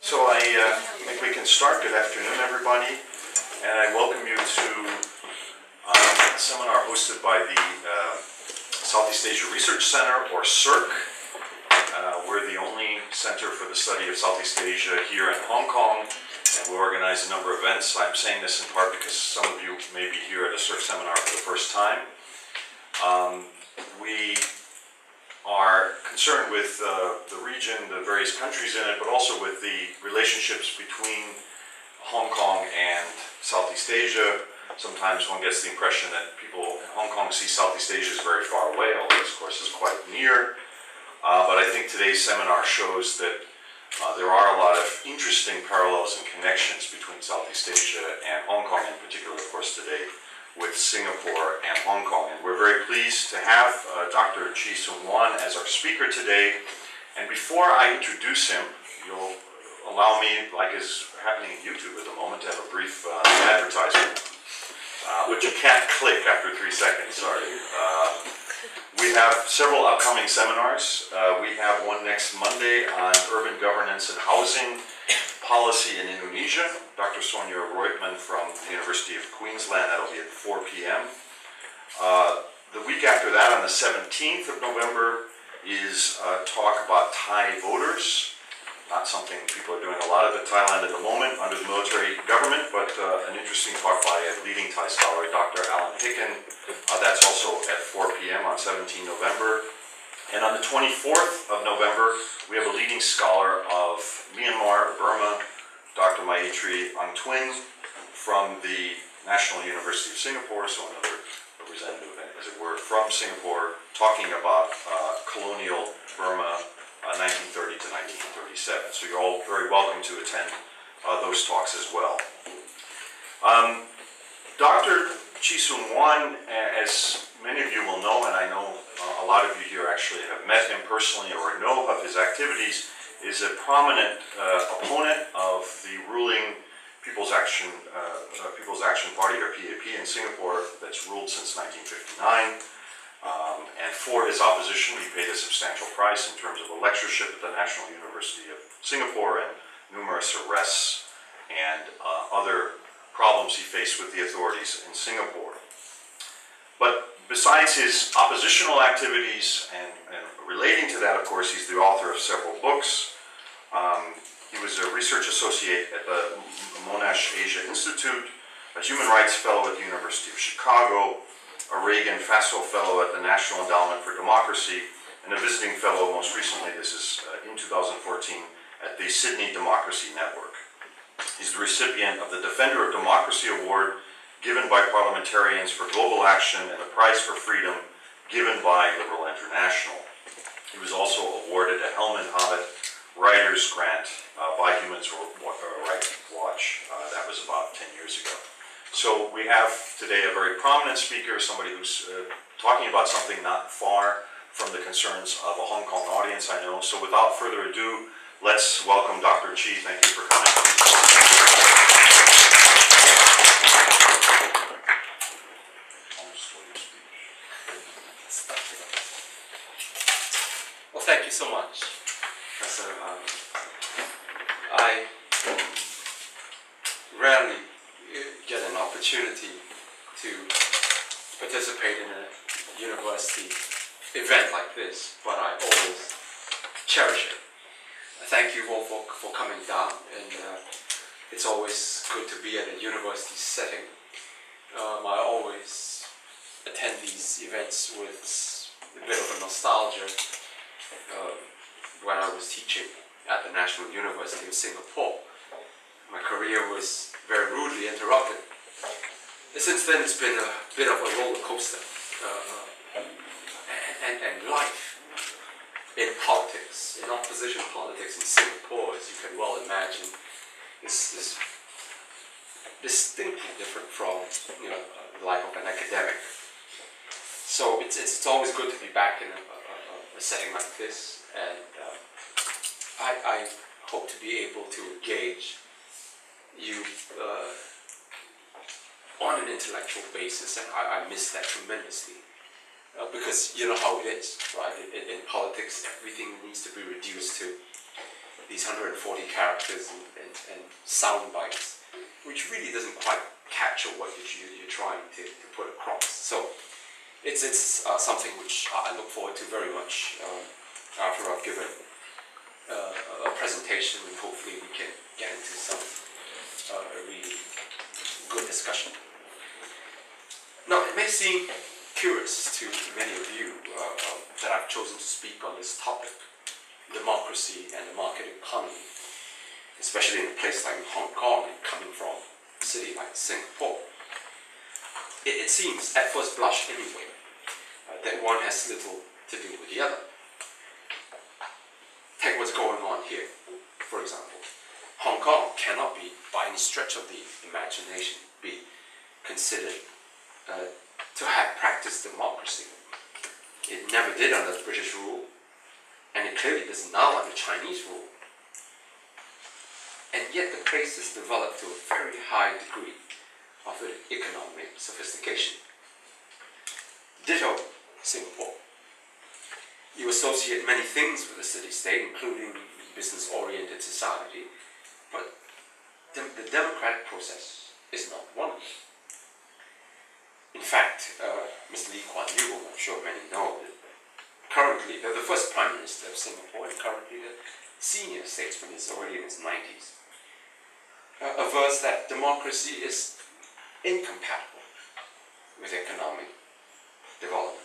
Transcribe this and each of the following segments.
So I think we can start. Good afternoon, everybody, and I welcome you to a seminar hosted by the Southeast Asia Research Center, or CERC. We're the only center for the study of Southeast Asia here in Hong Kong, and we organize a number of events. I'm saying this in part because some of you may be here at a CERC seminar for the first time. We are concerned with the region, the various countries in it, but also with the relationships between Hong Kong and Southeast Asia. Sometimes one gets the impression that people in Hong Kong see Southeast Asia as very far away, although this, of course, is quite near. But I think today's seminar shows that there are a lot of interesting parallels and connections between Southeast Asia and Hong Kong, in particular, of course, today, with Singapore and Hong Kong. And we're very pleased to have Dr. Chi Soon-Wan as our speaker today. And before I introduce him, you'll allow me, like is happening in YouTube at the moment, to have a brief advertisement, which you can't click after 3 seconds, sorry. We have several upcoming seminars. We have one next Monday on urban governance and housing policy in Indonesia. Dr. Sonia Roitman from the University of Queensland. That'll be at 4 p.m. The week after that, on the 17th of November, is a talk about Thai voters. Not something people are doing a lot of in Thailand at the moment under the military government, but an interesting talk by a leading Thai scholar, Dr. Alan Hicken. That's also at 4 p.m. on 17 November. And on the 24th of November, we have a leading scholar of Myanmar, Burma, Dr. Maitri Angtwin from the National University of Singapore, so another representative, as it were, from Singapore, talking about colonial Burma, 1930 to 1937. So you're all very welcome to attend those talks as well. Dr. Chi Soon-Wan, as many of you will know, and I know a lot of you here actually have met him personally or know of his activities, is a prominent opponent of the ruling People's Action Party, or PAP, in Singapore, that's ruled since 1959. And for his opposition, he paid a substantial price in terms of a lectureship at the National University of Singapore and numerous arrests and other problems he faced with the authorities in Singapore. But besides his oppositional activities and relating to that, of course, he's the author of several books. He was a research associate at the Monash Asia Institute, a human rights fellow at the University of Chicago, a Reagan-Faso fellow at the National Endowment for Democracy, and a visiting fellow, most recently, this is in 2014, at the Sydney Democracy Network. He's the recipient of the Defender of Democracy Award given by Parliamentarians for Global Action and the Prize for Freedom given by Liberal International. He was also awarded a Helmut Hobbit Writers Grant by Human Rights Watch. That was about 10 years ago. So we have today a very prominent speaker, somebody who's talking about something not far from the concerns of a Hong Kong audience, I know. So without further ado, let's welcome Dr. Chi. Thank you for coming. Well, thank you so much. I rarely get an opportunity to participate in a university event like this, but I always cherish it. Thank you all for coming down, and it's always good to be at a university setting. I always attend these events with a bit of a nostalgia. When I was teaching at the National University of Singapore, my career was very rudely interrupted. Since then, it's been a bit of a roller coaster, and life in politics, in opposition politics in Singapore, as you can well imagine, is distinctly different from the life of an academic. So it's always good to be back in a setting like this, and I hope to be able to engage you on an intellectual basis, and I miss that tremendously. Because you know how it is, right? In politics, everything needs to be reduced to these 140 characters and sound bites, which really doesn't quite capture what you're trying to put across. So it's something which I look forward to very much after I've given a presentation, and hopefully we can get into some really good discussion. Now, it may seem curious to many of you that I've chosen to speak on this topic, democracy and the market economy, especially in a place like Hong Kong and coming from a city like Singapore. It seems, at first blush anyway, that one has little to do with the other. Take what's going on here, for example. Hong Kong cannot be, by any stretch of the imagination, be considered to have practiced democracy. It never did under British rule, and it clearly does now under Chinese rule. And yet the place has developed to a very high degree of economic sophistication. Ditto Singapore. You associate many things with the city-state, including business-oriented society, but the democratic process is not one of them. In fact, Mr. Lee Kuan Yew, I'm sure many know, currently, the first Prime Minister of Singapore, and currently the senior statesman, is already in his 90s, avers that democracy is incompatible with economic development.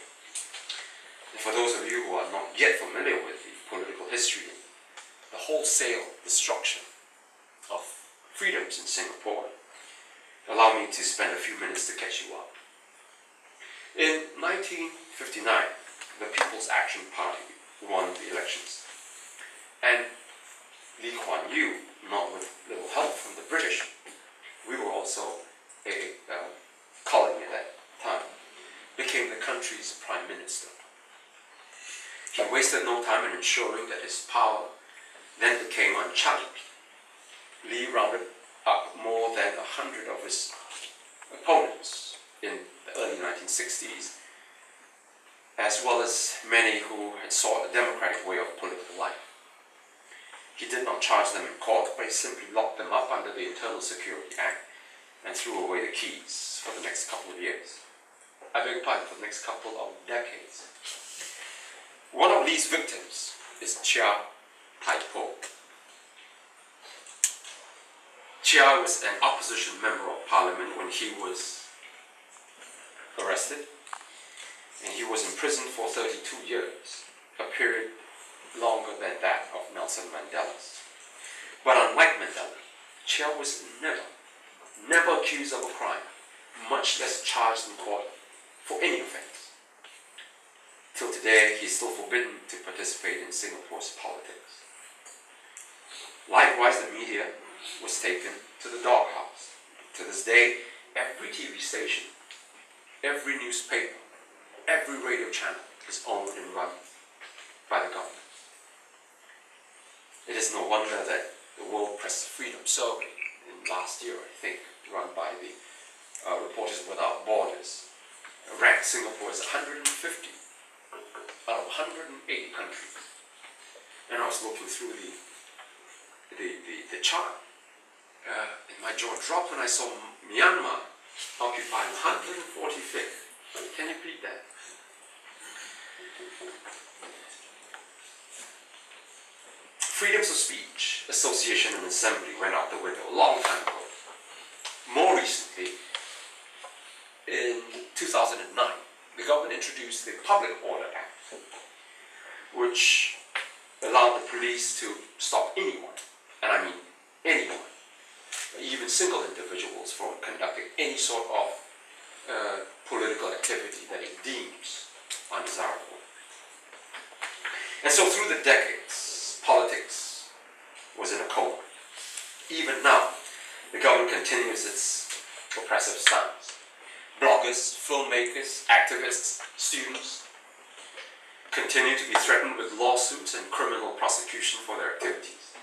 And for those of you who are not yet familiar with the political history, the wholesale destruction of freedoms in Singapore, allow me to spend a few minutes to catch you up. In 1959, the People's Action Party won the elections, and Lee Kuan Yew, not with little help from the British, we were also a colony at that time, became the country's Prime Minister. He wasted no time in ensuring that his power then became unchallenged. Lee rounded up more than 100 of his opponents in the early 1960s, as well as many who had sought a democratic way of political life. He did not charge them in court, but he simply locked them up under the Internal Security Act and threw away the keys for the next couple of years. I beg your pardon, for the next couple of decades. One of Lee's victims is Chia Tai-po. Chia was an opposition member of parliament when he was arrested, and he was imprisoned for 32 years, a period longer than that of Nelson Mandela's. But unlike Mandela, Chia was never accused of a crime, much less charged in court for any offense. Till today, he is still forbidden to participate in Singapore's politics. Likewise, the media was taken to the doghouse. To this day, every TV station, every newspaper, every radio channel is owned and run by the government. It is no wonder that the World Press Freedom Survey in last year, I think, run by the Reporters Without Borders, ranked Singapore as 150 out of 180 countries. And I was looking through the chart, and my jaw dropped when I saw Myanmar occupying 145th. Can you beat that? Freedoms of speech, association, and assembly went out the window a long time ago. More recently, in 2009, the government introduced the Public Order Act, which allowed the police to stop anyone, and I mean anyone, even single individuals, from conducting any sort of political activity that it deems undesirable. And so through the decades, politics was in a coma. Even now, the government continues its oppressive stance. Bloggers, filmmakers, activists, students continue to be threatened with lawsuits and criminal prosecution for their activities.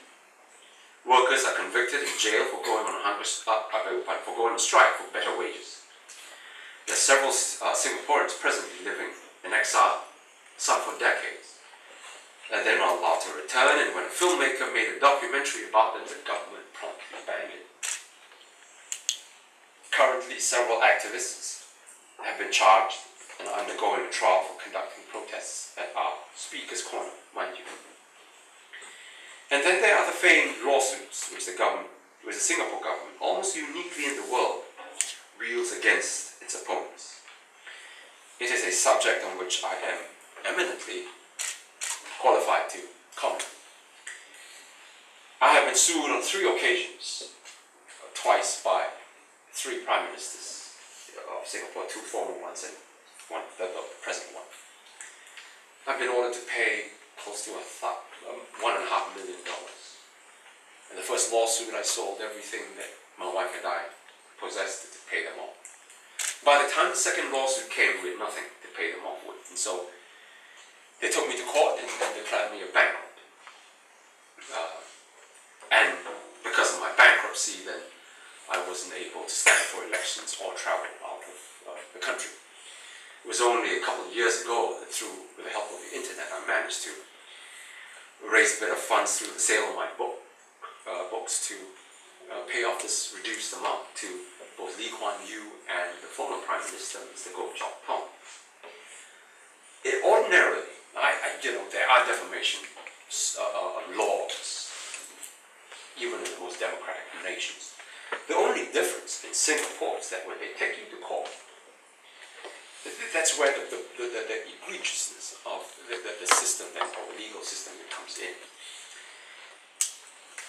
Workers are convicted in jail for going on strike for better wages. There are several Singaporeans presently living in exile, some for decades. they're not allowed to return, and when a filmmaker made a documentary about them, the government promptly banned it. Currently, several activists have been charged and are undergoing a trial for conducting protests at our Speaker's Corner, mind you. And then there are the famed lawsuits which the Singapore government, almost uniquely in the world, wields against its opponents. It is a subject on which I am eminently qualified to comment. I have been sued on 3 occasions, twice by 3 prime ministers of Singapore, 2 former ones and the present one. I've been ordered to pay close to $1.5 million. In the first lawsuit, I sold everything that my wife and I possessed to pay them off. By the time the second lawsuit came, we had nothing to pay them off with, and so they took me to court and declared me a bankrupt. And because of my bankruptcy, then I wasn't able to stand for elections or travel out of the country. It was only a couple of years ago that with the help of the internet, I managed to raise a bit of funds through the sale of my books to pay off this reduced amount to both Lee Kuan Yew and the former Prime Minister, Mr. Goh Chok Tong. Ordinarily, there are defamation laws, even in the most democratic nations. The only difference in Singapore is that when they take you to court, that's where the egregiousness of the system, or the legal system, that comes in.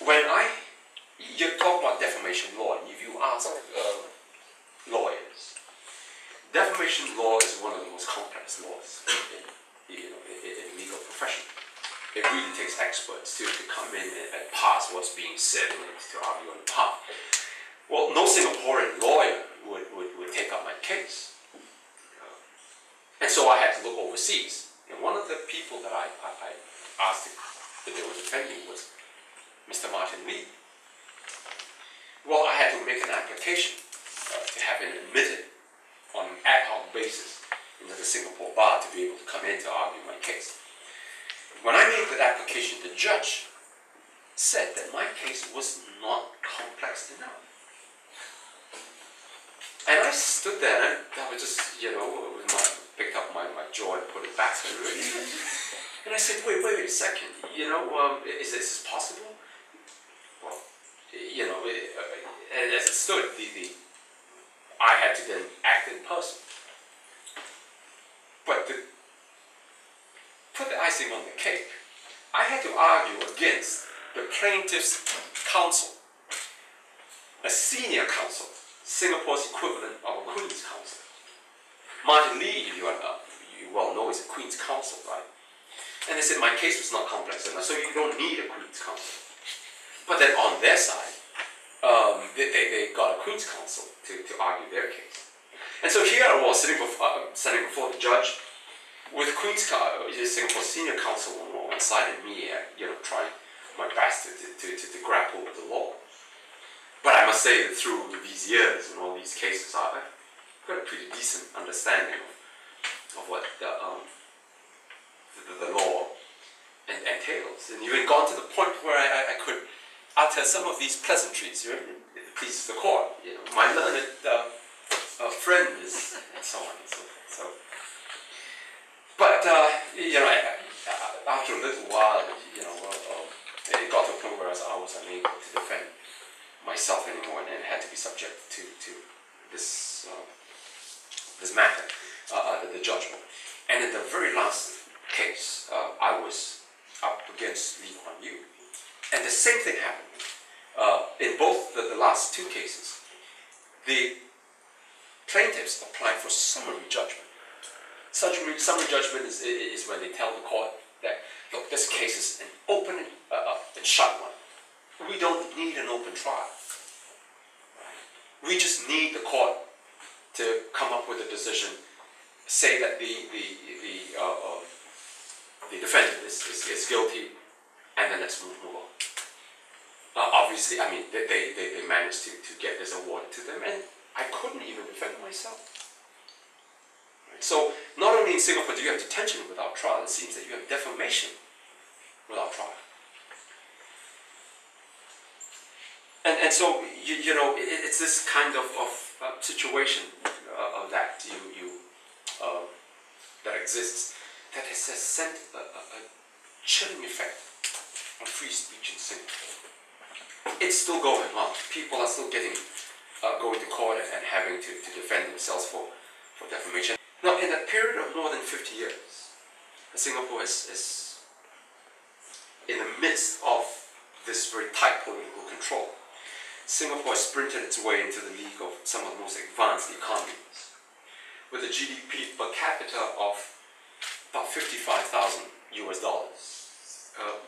When you talk about defamation law, and if you ask lawyers, defamation law is one of the most complex laws in the legal profession. It really takes experts to come in and parse what's being said and to argue on the behalf. Well, no Singaporean lawyer would take up my case. And so I had to look overseas. And one of the people that I asked that they were defending was Mr. Martin Lee. Well, I had to make an application to have him admitted on an ad hoc basis into the Singapore bar to be able to come in to argue my case. When I made that application, the judge said that my case was not complex enough. And I stood there and I was just, picked up my jaw and put it back to the radio. And I said, wait a second, is this possible? Well, and as it stood, I had to then act in person. But to put the icing on the cake, I had to argue against the plaintiff's counsel, a senior counsel, Singapore's equivalent of a Queen's Counsel. Martin Lee, if you well know, is a Queen's Counsel, right? And they said my case was not complex enough, so you don't need a Queen's Counsel. But then on their side, they got a Queen's Counsel to argue their case. And so here I was sitting before the judge with Singapore's senior counsel on one side and me, trying my best to grapple with the law. But I must say that through these years and all these cases, I've got a pretty decent understanding of what the law entails. And even gone to the point where I could utter some of these pleasantries, it pleases the court. My learned friend is, and so on and so forth. But after a little while, it got to a point where I was unable to defend myself anymore, and had to be subject to this matter, the judgment. And in the very last case, I was up against Lee Kuan Yew, and the same thing happened. In both the last 2 cases, the plaintiffs applied for summary judgment. Summary judgment is when they tell the court that, look, this case is an open and shut one. We don't need an open trial. We just need the court to come up with a decision, say that the defendant is guilty, and then let's move on. Obviously, they managed to get this awarded to them, and I couldn't even defend myself. Right? So, not only in Singapore do you have detention without trial, it seems that you have defamation And so, you know, it's this kind of situation that that exists that has sent a chilling effect on free speech in Singapore. It's still going on. People are still getting going to court and having to defend themselves for defamation. Now, in a period of more than 50 years, Singapore is in the midst of this very tight political control. Singapore has sprinted its way into the league of some of the most advanced economies, with a GDP per capita of about $55,000 US.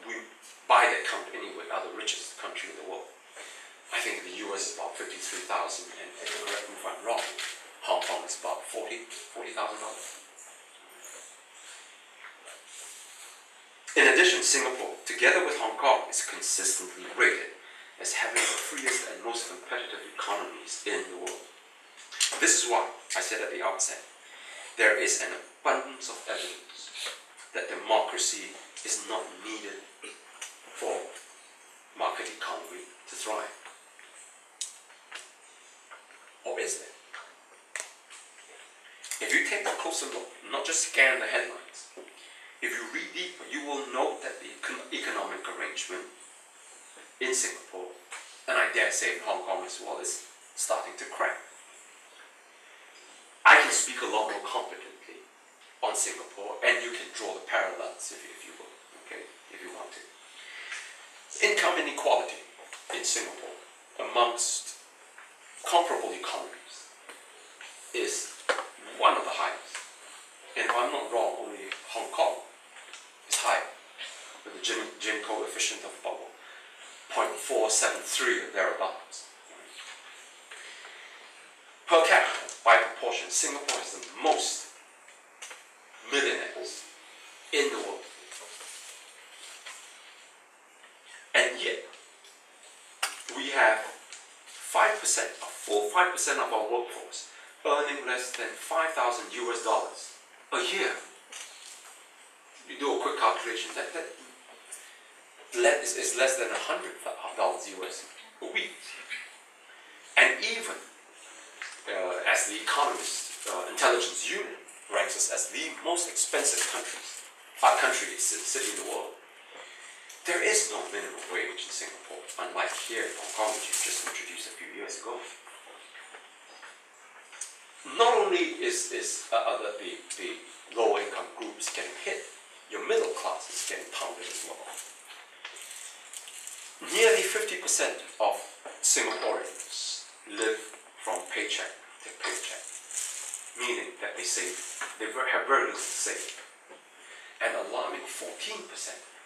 We, by that count anyway, are the richest country in the world. I think the US is about 53,000, and correct me if I'm wrong, Hong Kong is about $40,000. In addition, Singapore, together with Hong Kong, is consistently rated as having the freest and most competitive economies in the world. This is why I said at the outset, there is an abundance of evidence that democracy is not needed for market economy to thrive. Or is there? If you take a closer look, not just scan the headlines, if you read deeper, you will note that the economic arrangement in Singapore, and I dare say in Hong Kong as well, is starting to crack. I can speak a lot more competently on Singapore, and you can draw the parallels if you will, okay, if you want to. Income inequality in Singapore amongst comparable economies is one of the highest. And if I'm not wrong, only Hong Kong is higher, with a Gini coefficient of about 0.473 or thereabouts. Per capita, by proportion, Singapore has the most millionaires in the world. And yet, we have 5%, a full 5% of our workforce earning less than $5,000 US a year. You do a quick calculation, that is less than $100 US a week. And even as the Economist Intelligence Unit ranks us as the most expensive city in the world, there is no minimum wage in Singapore, unlike here in Hong Kong, which you just introduced a few years ago. Not only is the lower income groups getting hit, your middle class is getting pounded as well. Nearly 50% of Singaporeans live from paycheck to paycheck, meaning that they have very little to save. An alarming 14%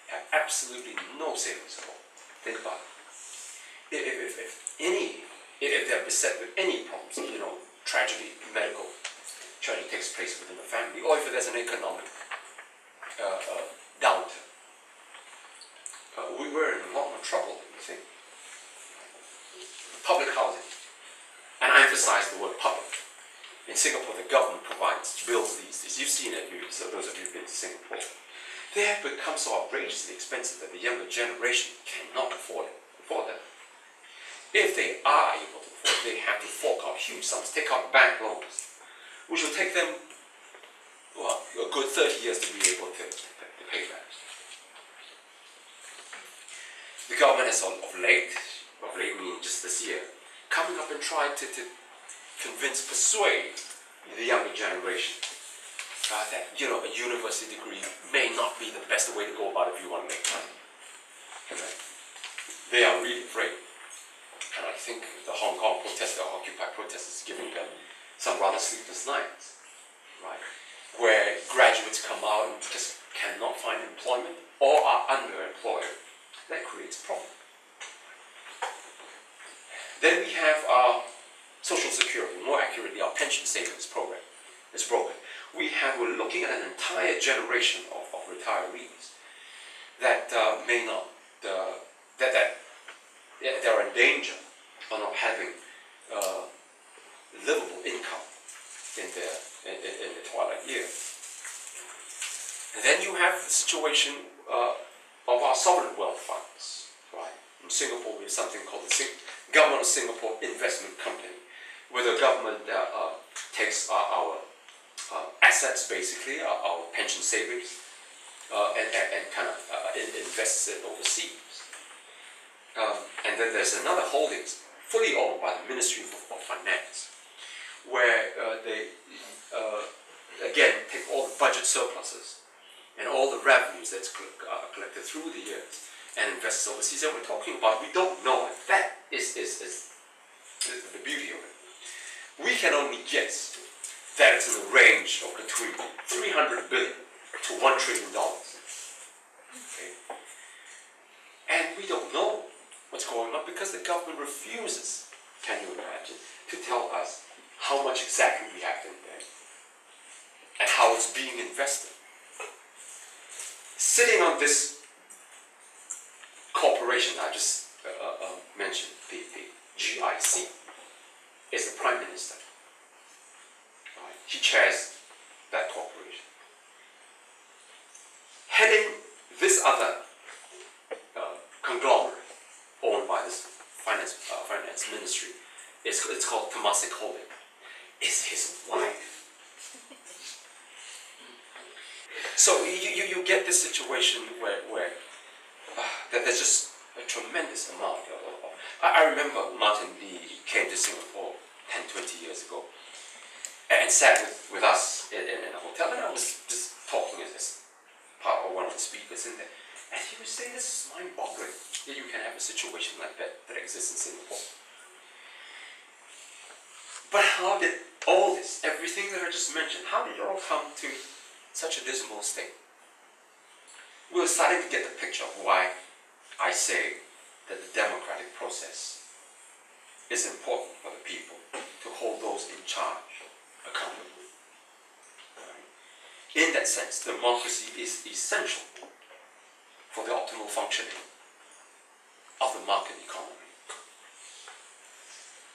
have absolutely no savings at all. Think about it. If they're beset with any problems, you know, tragedy, medical tragedy takes place within the family, or if there's an economic downturn, we were in a lot more trouble than you think. Public housing, and I emphasize the word public. In Singapore, the government builds these. You've seen it, so those of you who've been to Singapore. They have become so outrageously expensive that the younger generation cannot afford them. If they are able to afford it, they have to fork out huge sums, take out bank loans, which will take them, well, a good 30 years to be able to pay back. The government has of late meaning just this year, coming up and trying to persuade the younger generation that, you know, a university degree may not be the best way to go about it if you want to make money. Okay. They are really afraid. And I think the Hong Kong protest, the Occupy protest, is giving them some rather sleepless nights, right? Where graduates come out and just cannot find employment or are underemployed. That creates a problem. Then we have our Social Security, more accurately our pension savings program is broken. We're looking at an entire generation of retirees that may not, that they're in danger of not having livable income in the twilight years. And then you have the situation of our sovereign wealth funds, right? In Singapore, we have something called the Government of Singapore investment company, where the government takes our assets, basically, our pension savings, and kind of invests it overseas. And then there's another holdings fully owned by the Ministry of Finance, where they again take all the budget surpluses and all the revenues that's collected through the years and invests overseas. And we're talking about, we don't know, and that is the beauty of it. We can only guess that it's in the range of between $300 billion to $1 trillion. Okay? And we don't know what's going on because the government refuses, can you imagine, to tell us how much exactly we have to invest and how it's being invested. Sitting on this corporation I just mentioned, the GIC, is the Prime Minister. Right? He chairs that corporation. Heading this other conglomerate owned by this finance ministry, it's called Temasek Holding, is his wife. So you get this situation where there's just a tremendous amount of I remember Martin Lee came to Singapore 10, 20 years ago and sat with us in a hotel, and I was just talking as part of one of the speakers in there, and he was saying, this is mind-boggling that you can have a situation like that exists in Singapore. But how did all this, everything that I just mentioned, how did it all come to such a dismal state? We're starting to get the picture of why I say that the democratic process is important for the people to hold those in charge accountable. In that sense, democracy is essential for the optimal functioning of the market economy.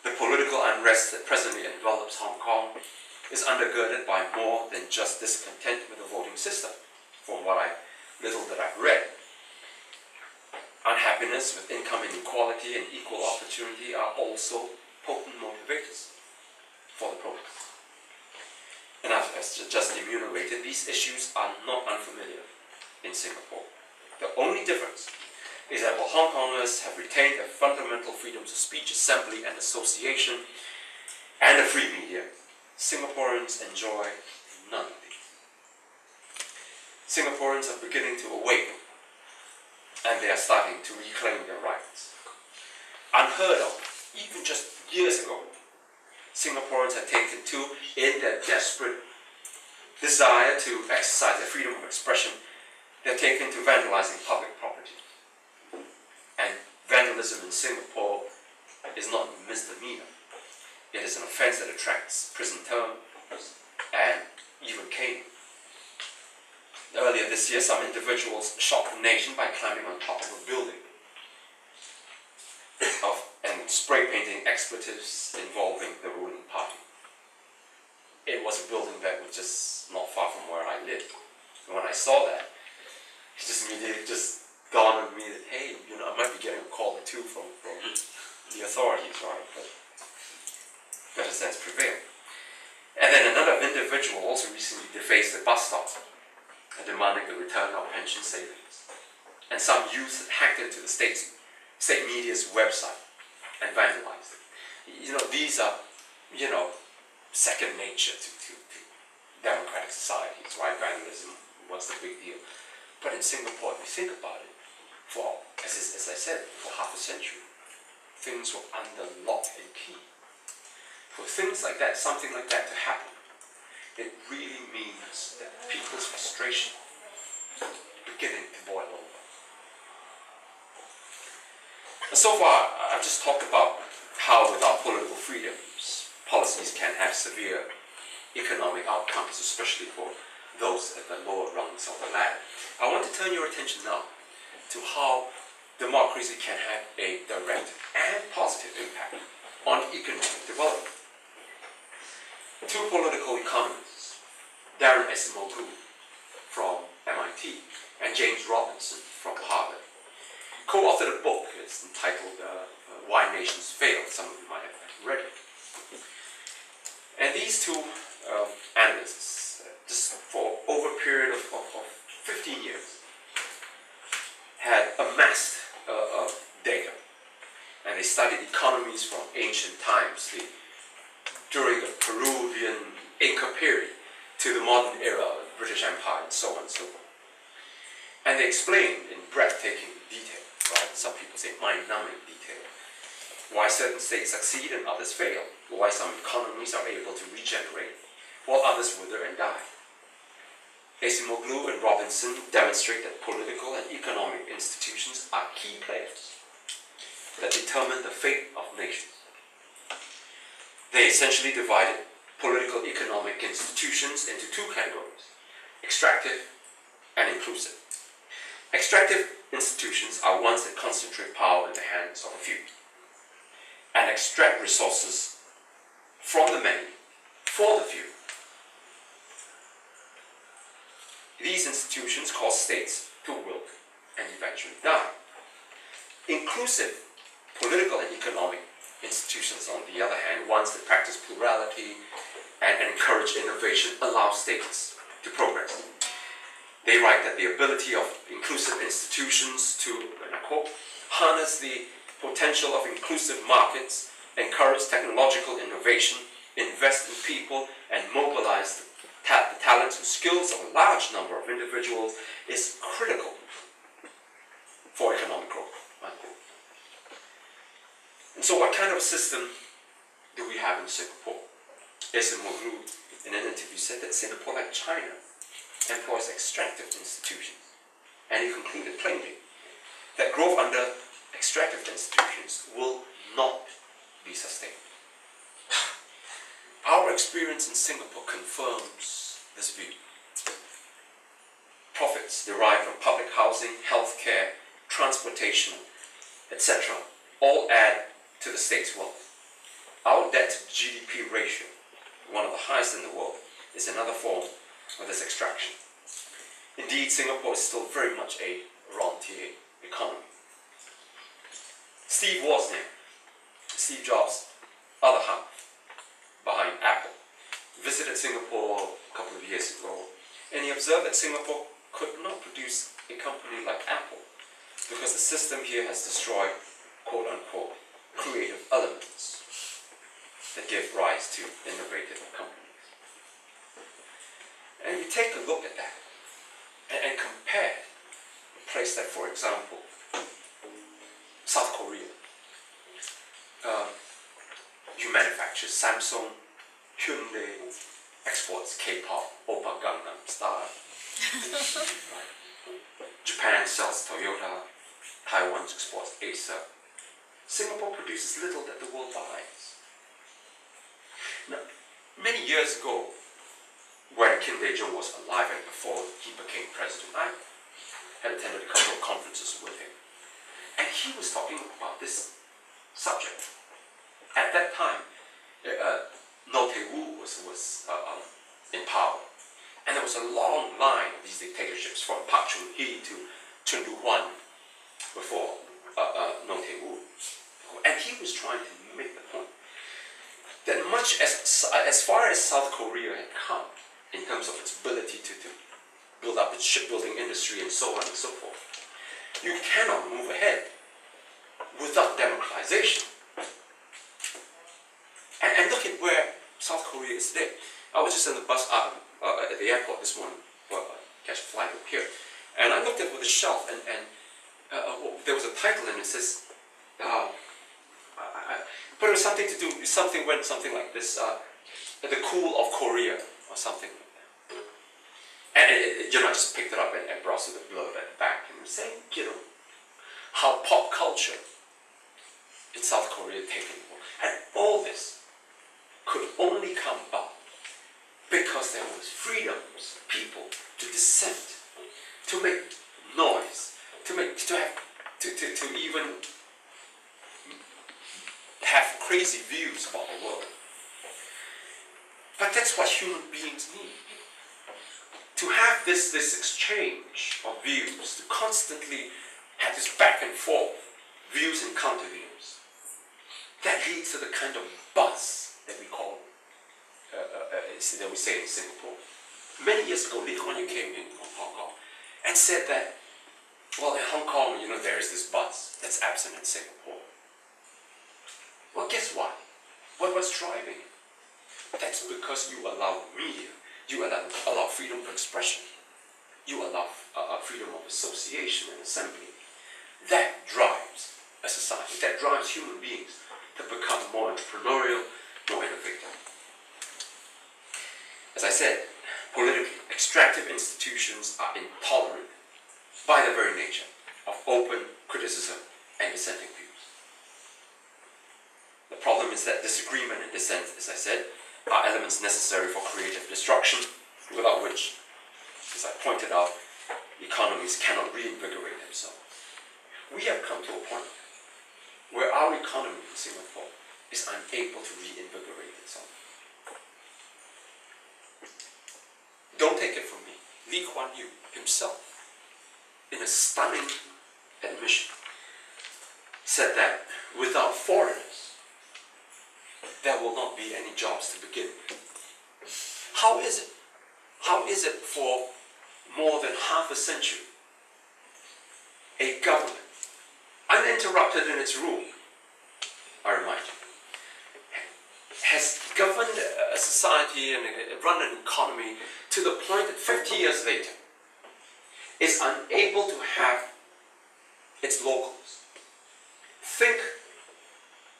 The political unrest that presently envelops Hong Kong is undergirded by more than just discontent with the voting system, from what little that I've read. Unhappiness with income inequality and equal opportunity are also potent motivators for the protest. And as just enumerated, these issues are not unfamiliar in Singapore. The only difference is that while Hong Kongers have retained their fundamental freedoms of speech, assembly, and association, and a free media, Singaporeans enjoy none of these. Singaporeans are beginning to awaken, and they are starting to reclaim their rights. Unheard of, even just years ago, Singaporeans have taken to, in their desperate desire to exercise their freedom of expression, they're taken to vandalizing public property. And vandalism in Singapore is not a misdemeanor. It is an offense that attracts prison terms and even caning. Earlier this year, some individuals shocked the nation by climbing on top of a building and spray painting expletives involving the ruling party. It was a building that was just not far from where I lived. And when I saw that, it just immediately dawned on me that, hey, I might be getting a call or two from the authorities, right? But better sense prevailed. And then another individual also recently defaced a bus stop, demanding the return of pension savings. And some youth hacked into the state media's website and vandalized it. These are, second nature to democratic societies, right? Vandalism, what's the big deal? But in Singapore, if you think about it, as I said, for half a century, things were under lock and key. For things like that, something like that to happen, it really means that people's frustration is beginning to boil over. And so far, I've just talked about how without political freedoms, policies can have severe economic outcomes, especially for those at the lower rungs of the ladder. I want to turn your attention now to how democracy can have a direct and positive impact on economic development. Two political economists, Darren Esimogu from MIT and James Robinson from Harvard, co-authored a book. It's entitled Why Nations Fail. Some of you might have read it. And these two analysts, just for over a period of 15 years, had amassed data. And they studied economies from ancient times, during the Peruvian Inca period to the modern era of the British Empire, and so on and so forth. And they explained in breathtaking detail, right? Some people say mind-numbing detail, why certain states succeed and others fail, why some economies are able to regenerate, while others wither and die. Acemoglu and Robinson demonstrate that political and economic institutions are key players that determine the fate of nations. They essentially divided political economic institutions into two categories: extractive and inclusive. Extractive institutions are ones that concentrate power in the hands of a few and extract resources from the many for the few. These institutions cause states to wilt and eventually die. Inclusive political and economic institutions, on the other hand, ones that practice plurality and encourage innovation, allow states to progress. They write that the ability of inclusive institutions to, and I quote, harness the potential of inclusive markets, encourage technological innovation, invest in people, and mobilize the talents and skills of a large number of individuals is critical for economic growth. Unquote. And so what kind of a system do we have in Singapore? Acemoglu, in an interview, said that Singapore, like China, employs extractive institutions. And he concluded plainly that growth under extractive institutions will not be sustained. Our experience in Singapore confirms this view. Profits derived from public housing, healthcare, transportation, etc., all add to the state's wealth. Our debt to GDP ratio, one of the highest in the world, is another form of this extraction. Indeed, Singapore is still very much a rentier economy. Steve Wozniak, Steve Jobs' other half, behind Apple, visited Singapore a couple of years ago, and he observed that Singapore could not produce a company like Apple because the system here has destroyed, quote-unquote, creative elements that give rise to innovative companies. And you take a look at that and compare, place that, for example, South Korea. You manufacture Samsung, Hyundai, exports K-pop, Oppa Gangnam Style. Right. Japan sells Toyota, Taiwan exports Acer. Singapore produces little that the world buys. Now, many years ago, when Kim Dae-jung was alive and before he became president, I had attended a couple of conferences with him. And he was talking about this subject. At that time, No Tae-woo was in power. And there was a long line of these dictatorships from Park Chung-hee to Chun Doo-hwan before No Tae-woo. And he was trying to make the point that much as far as South Korea had come in terms of its ability to build up its shipbuilding industry and so on and so forth, you cannot move ahead without democratization. And look at where South Korea is today. I was just in the bus at the airport this morning, catch a flight up here, and I looked at it with a shelf, and there was a title, and it says, but it was something to do, something like this, the Cool of Korea, or something like that. And I just picked it up and browsed the blurb at the back, and it was saying, how pop culture in South Korea taken over. And all this could only come about because there was freedoms, people to dissent, to make noise, to even have crazy views about the world. But that's what human beings need. To have this exchange of views, to constantly have this back and forth, views and counter views. that leads to the kind of buzz that we call, that we say in Singapore. Many years ago, Lee Kuan Yew came in from Hong Kong and said that, well, in Hong Kong, there is this buzz that's absent in Singapore. Well, guess what? What's driving it? That's because you allow media, you allow freedom of expression, you allow freedom of association and assembly. That drives a society, that drives human beings to become more entrepreneurial, more innovative. As I said, politically, extractive institutions are intolerant by their very nature of open criticism and dissenting views. The problem is that disagreement and dissent, as I said, are elements necessary for creative destruction, without which, as I pointed out, economies cannot reinvigorate themselves. We have come to a point where our economy in Singapore is unable to reinvigorate itself. Don't take it from me. Lee Kuan Yew himself, in a stunning admission, said that without foreigners, there will not be any jobs to begin with. How is it? How is it for more than half a century, a government, uninterrupted in its rule, I remind you, has governed a society and run an economy to the point that 50 years later is unable to have its locals think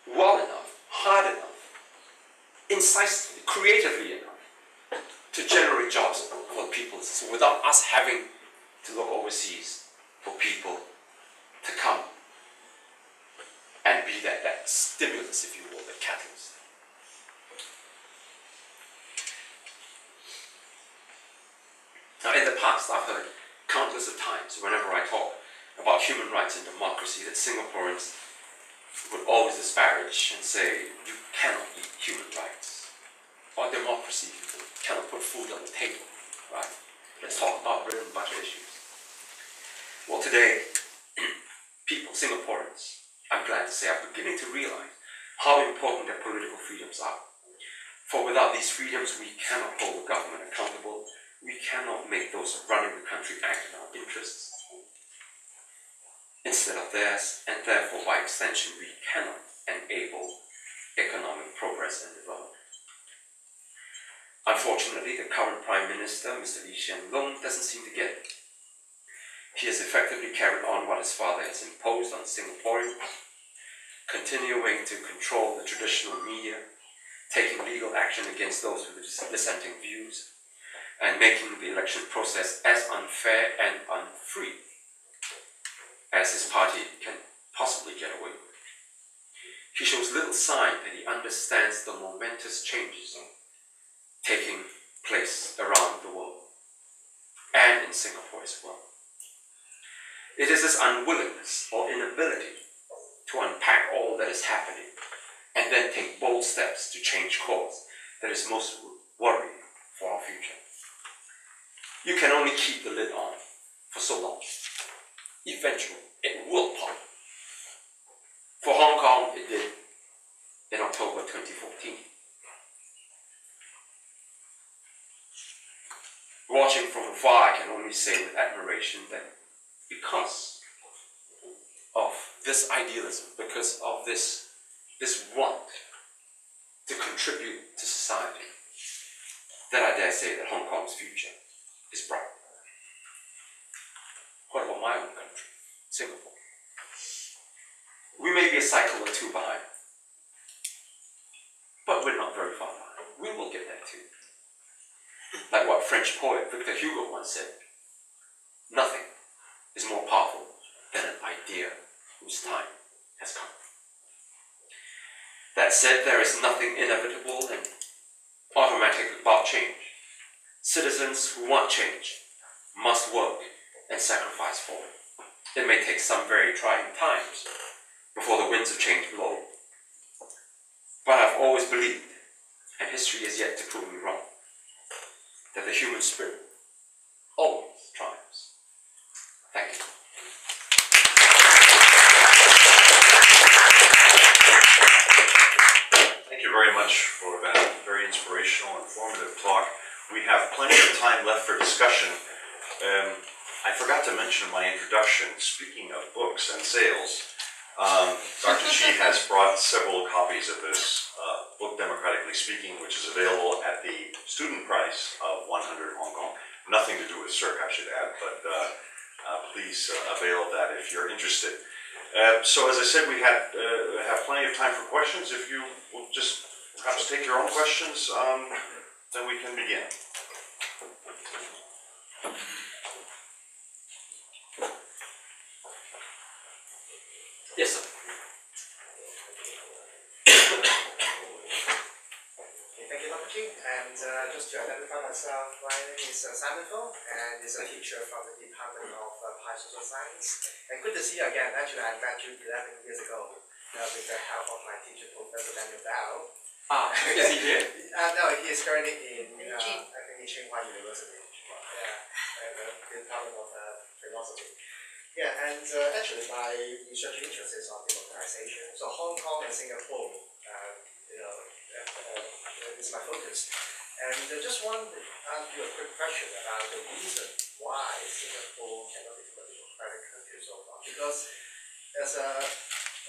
well enough, hard enough, incisively, creatively enough to generate jobs for the people, so without us having to look overseas for people to come and be that stimulus, if you will, the catalyst. Now, in the past, I've heard countless of times, whenever I talk about human rights and democracy, that Singaporeans would always disparage and say, you cannot eat human rights, or democracy, you cannot put food on the table, right? Let's talk about bread and butter issues. Well, today, people, Singaporeans, I'm glad to say, are beginning to realize how important their political freedoms are. For without these freedoms, we cannot hold the government accountable. We cannot make those running the country act in our interests instead of theirs, and therefore, by extension, we cannot enable economic progress and development. Unfortunately, the current Prime Minister, Mr. Lee Hsien Loong, doesn't seem to get it. He has effectively carried on what his father has imposed on Singaporeans, continuing to control the traditional media, taking legal action against those with dissenting views, and making the election process as unfair and unfree as his party can possibly get away with. He shows little sign that he understands the momentous changes taking place around the world, and in Singapore as well. It is this unwillingness or inability to unpack all that is happening and then take bold steps to change course that is most worrying for our future. You can only keep the lid on for so long. Eventually, it will pop. For Hong Kong, it did in October 2014. Watching from afar, I can only say with admiration that because of this idealism, because of this want to contribute to society, that I dare say that Hong Kong's future is bright. What about my own country, Singapore? We may be a cycle or two behind, but we're not very far behind. We will get there too. Like what French poet Victor Hugo once said, nothing is more powerful than an idea whose time has come. That said, there is nothing inevitable and automatic about change. Citizens who want change must work and sacrifice for it. It may take some very trying times before the winds of change blow. But I've always believed, and history has yet to prove me wrong, that the human spirit always triumphs. Thank you. forgot to mention in my introduction, speaking of books and sales, Dr. Chi has brought several copies of this book, Democratically Speaking, which is available at the student price of 100 Hong Kong. Nothing to do with Cirque, I should add, but please avail of that if you're interested. So as I said, we have plenty of time for questions. If you will just perhaps take your own questions, then we can begin. Yes, sir. Thank you, Dr. Chi. And just to identify myself, my name is Simon Fong, and is a teacher from the Department of Applied Social Science. And good to see you again. Actually, I met you 11 years ago with the help of my teacher, Professor Daniel Bao. Is he here? No, he is currently in, I think, Tsinghua University. Yeah, the Department of Philosophy. Yeah, and actually my research interest is on democratization. So Hong Kong and Singapore, is my focus. And just want to ask you a quick question about the reason why Singapore cannot become a democratic country so far. Because as a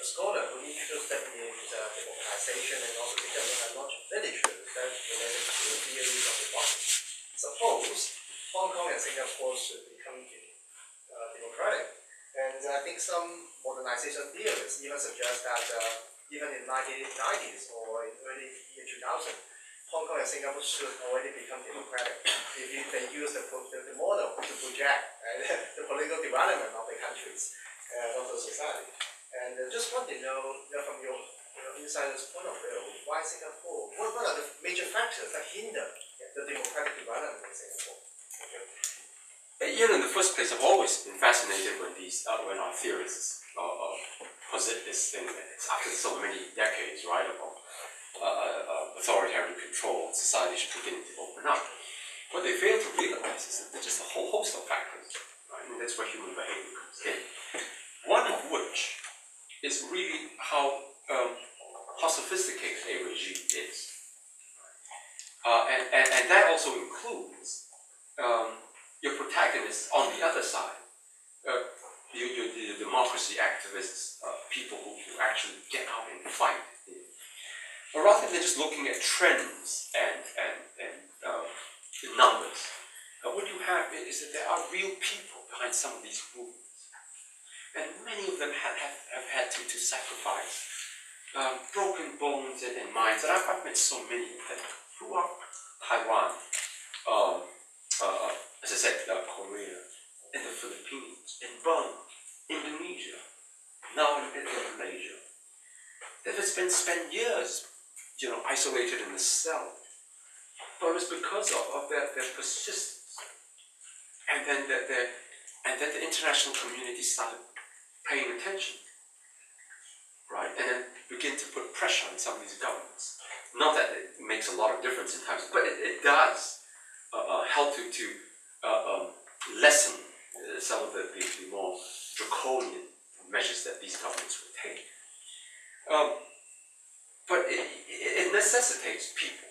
scholar who is interested in democratization and also becoming a lot of literature that related to the theories of democracy, suppose Hong Kong and Singapore should become democratic. And I think some modernization theorists even suggest that even in 1990s or in early year 2000, Hong Kong and Singapore should already become democratic if they use the model to project the political development of the countries and of the society. And just want to know from your insider's point of view, why Singapore? What are the major factors that hinder the democratic development in Singapore? In the first place, I've always been fascinated when when our theorists posit this thing that it's after so many decades, right, of authoritarian control, society should begin to open up. What they fail to realize is that there's just a whole host of factors, right? And that's where human behavior comes in. One of which is really how sophisticated a regime is, and that also includes your protagonists on the other side, the democracy activists, people who actually get out and fight. But rather than just looking at trends and numbers, what you have is that there are real people behind some of these movements. And many of them have had to sacrifice broken bones and minds. And I've met so many of them throughout Taiwan, as I said, Korea, in the Philippines, in Burma, Indonesia, now in Malaysia. That has been spent years, isolated in a cell. But it was because of their persistence, and then the international community started paying attention, right, and then begin to put pressure on some of these governments. Not that it makes a lot of difference in times, but it does help to lessen some of the more draconian measures that these governments would take. But it necessitates people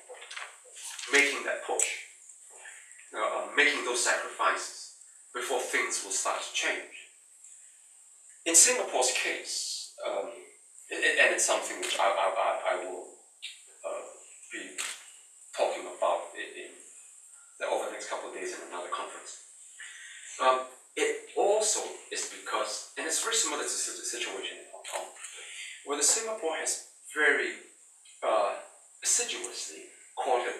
making that push, making those sacrifices before things will start to change. In Singapore's case, and it's something which I will be talking about over the next couple of days in another conference. It also is because, and it's very similar to the situation in Hong Kong, where Singapore has very assiduously courted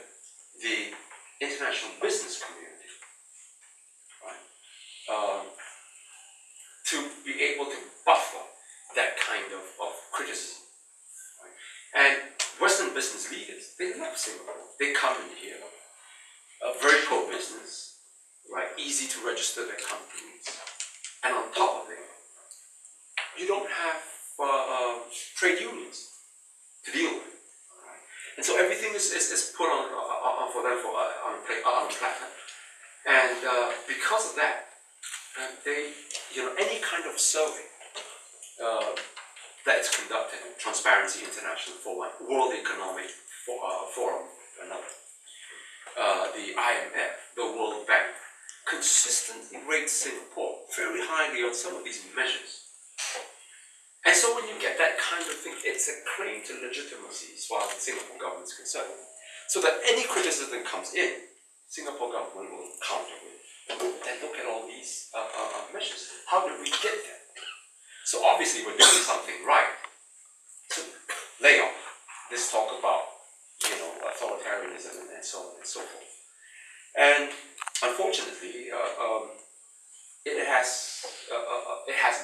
the international business community, right? To be able to buffer that kind of criticism. Right? And Western business leaders, they love Singapore. They come in here, very pro-business, right? Easy to register their companies. And on top of it, you don't have trade unions to deal with. Right? And so everything is put on for them on a platter. And because of that, they, any kind of survey that is conducted, Transparency International for one, World Economic Forum for another, the IMF, the World Bank, consistently rates Singapore very highly on some of these measures. And so when you get that kind of thing, it's a claim to legitimacy as far as the Singapore government is concerned. So that any criticism that comes in, Singapore government will counter with. And look at all these measures. How did we get there? So obviously we're doing something right. So layoff, this talk about, authoritarianism and so on and so forth. And unfortunately, it has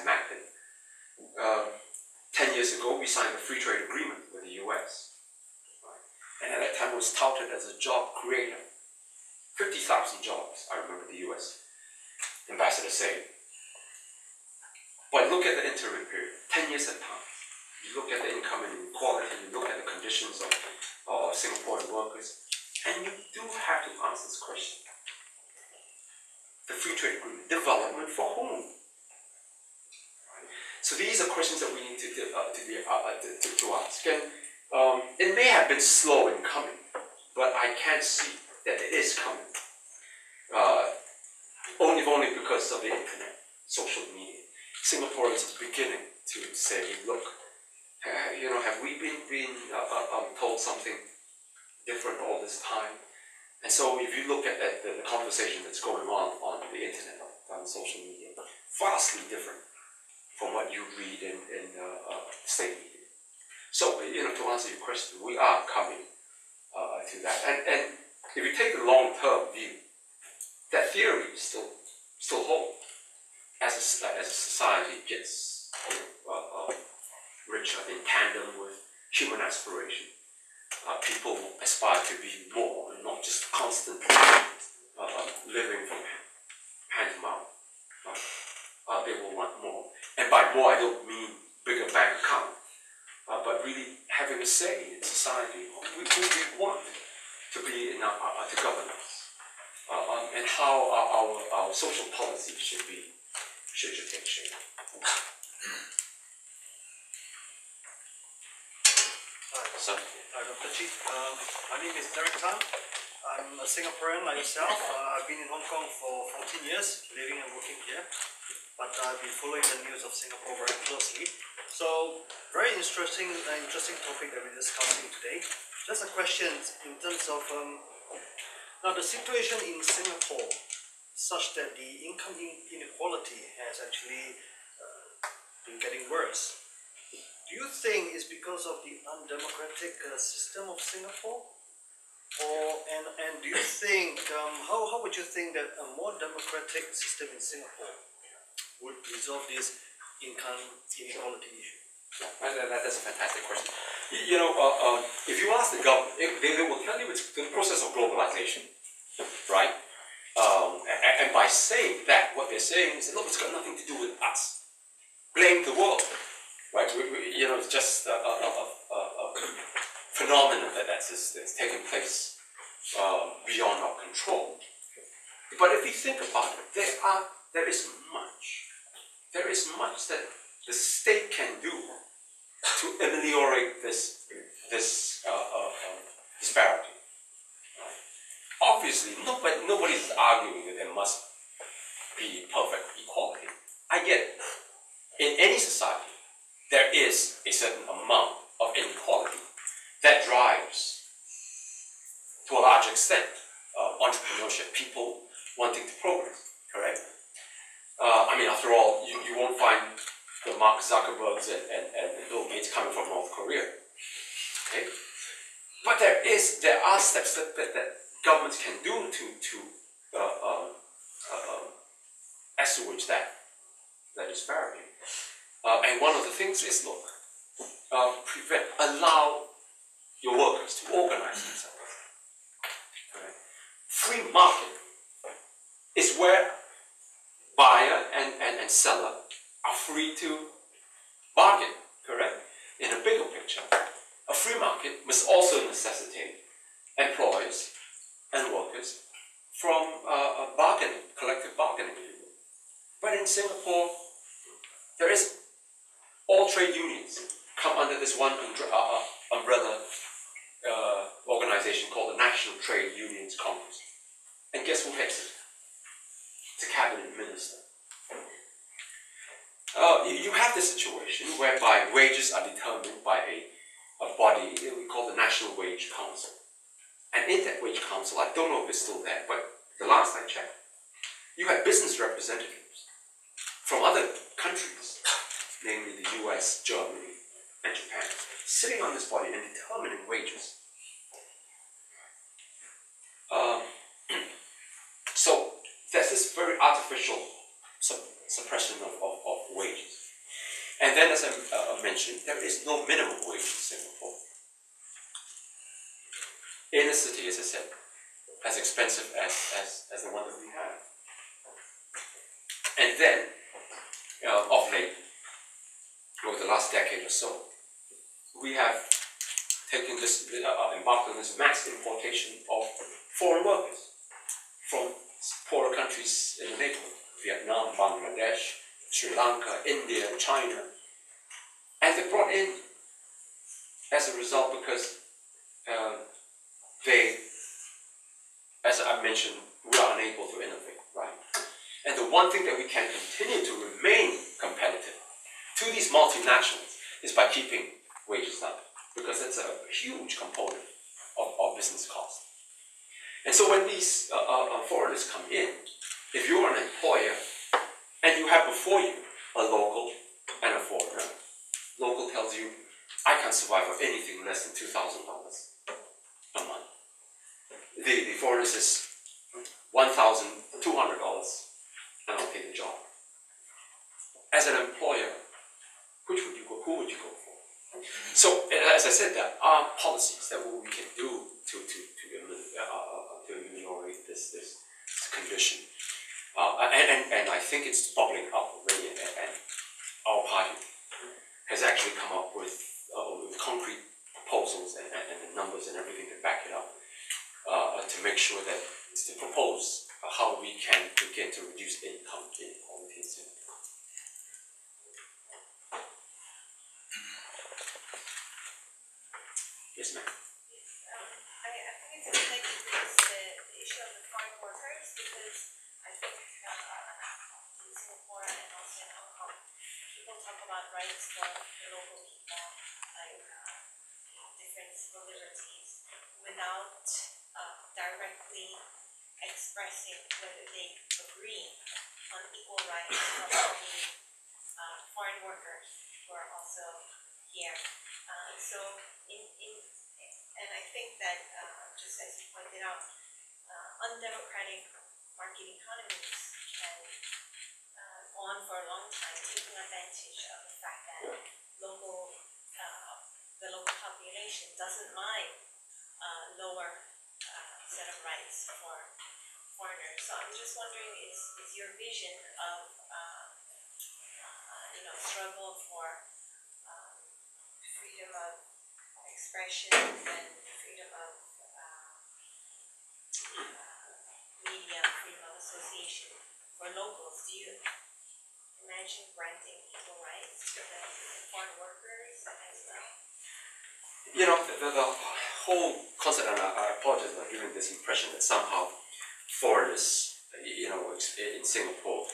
happened. 10 years ago, we signed a free trade agreement with the US. Right? And at that time, it was touted as a job creator. 50,000 jobs, I remember the US ambassador saying. But look at the interim period. 10 years have passed. You look at the income inequality, you look at the conditions of Singaporean workers, and you do have to ask this question. The free trade agreement, development for whom? Right? So these are questions that we need to ask. And it may have been slow in coming, but I can see that it is coming. Only because of the internet, social media. Singaporeans are beginning to say, look, have we been told something different all this time? And so if you look at the conversation that's going on the internet, on social media, vastly different from what you read in state media. So, to answer your question, we are coming to that. And if you take the long-term view, that theory still holds. As a society gets richer in tandem with human aspiration, people aspire to be more and not just constantly living from hand to mouth. They will want more. And by more, I don't mean bigger bank account, but really having a say in society, who we want to be to govern us, and how our social policy should take shape. Hi, Dr. Chi. My name is Derek Tan. I'm a Singaporean like yourself. I've been in Hong Kong for 14 years, living and working here. But I've been following the news of Singapore very closely. So, very interesting topic that we're discussing today. Just a question in terms of now the situation in Singapore, such that the income inequality has actually been getting worse. Do you think it's because of the undemocratic system of Singapore? And do you think, how would you think that a more democratic system in Singapore would resolve this income inequality issue? That's a fantastic question. If you ask the government, they will tell you it's the process of globalization, right? And by saying that, what they're saying is, look, it's got nothing to do with us. Blame the world, right? It's just a phenomenon that's taking place beyond our control. But if you think about it, there is much that the state can do to ameliorate this disparity. Right? Obviously, nobody's arguing that there must be perfect equality. I get it. In any society, there is a certain amount of inequality that drives, to a large extent, entrepreneurship, people wanting to progress, correct? After all, you won't find the Mark Zuckerbergs and Bill Gates coming from North Korea, okay? But there are steps that governments can do to assuage that disparity. And one of the things is, look, allow your workers to organize themselves. Right? Free market is where buyer and seller are free to bargain, correct? In a bigger picture, a free market must also necessitate employers and workers from collective bargaining. But in Singapore, there is all trade unions come under this one umbrella organization called the National Trade Unions Congress. And guess who heads it? you have this situation whereby wages are determined by a body we call the National Wage Council. And in that wage council, I don't know if it's still there, but the last I checked, you had business representatives from other countries, namely the US, Germany, and Japan, sitting on this body and determining wages. So there's this very artificial suppression of wages. And then, as I mentioned, there is no minimum wage in Singapore. In a city, as I said, as expensive as the one that we have. And then, of late, over the last decade or so, we have taken this, embarked on this mass importation of foreign workers from poorer countries in the neighborhood, Vietnam, Bangladesh, Sri Lanka, India, China. And they're brought in as a result because they, as I mentioned, we are unable to innovate, right? And the one thing that we can continue to remain competitive to these multinationals is by keeping wages down, because it's a huge component of business cost. And so when these foreigners come in, if you're an employer and you have before you a local and a foreigner, local tells you, I can't survive on anything less than $2,000 a month. The foreigner says $1,200 and I'll take the job. As an employer, who would you go for? So, as I said, there are policies that we can do to ameliorate this condition. And I think it's bubbling up already, and our party has actually come up with concrete proposals and the numbers and everything to back it up, to make sure that, to propose how we can begin to reduce income inequality in Singapore. Yes, ma'am. I think it's connected to the issue of the foreign workers, because I think in Singapore and also in Hong Kong, people talk about rights for the local people, like different civil liberties, without directly expressing whether they agree on equal rights for all the foreign workers who are also here. And I think that, just as you pointed out, undemocratic market economies can go on for a long time, taking advantage of the fact that the local population doesn't mind lower set of rights for foreigners. So I'm just wondering, is your vision of struggle for freedom of expression and freedom of media, freedom of association for locals, do you imagine granting equal rights to the foreign workers as well? The whole concept, and I apologize for giving this impression that somehow foreigners, in Singapore,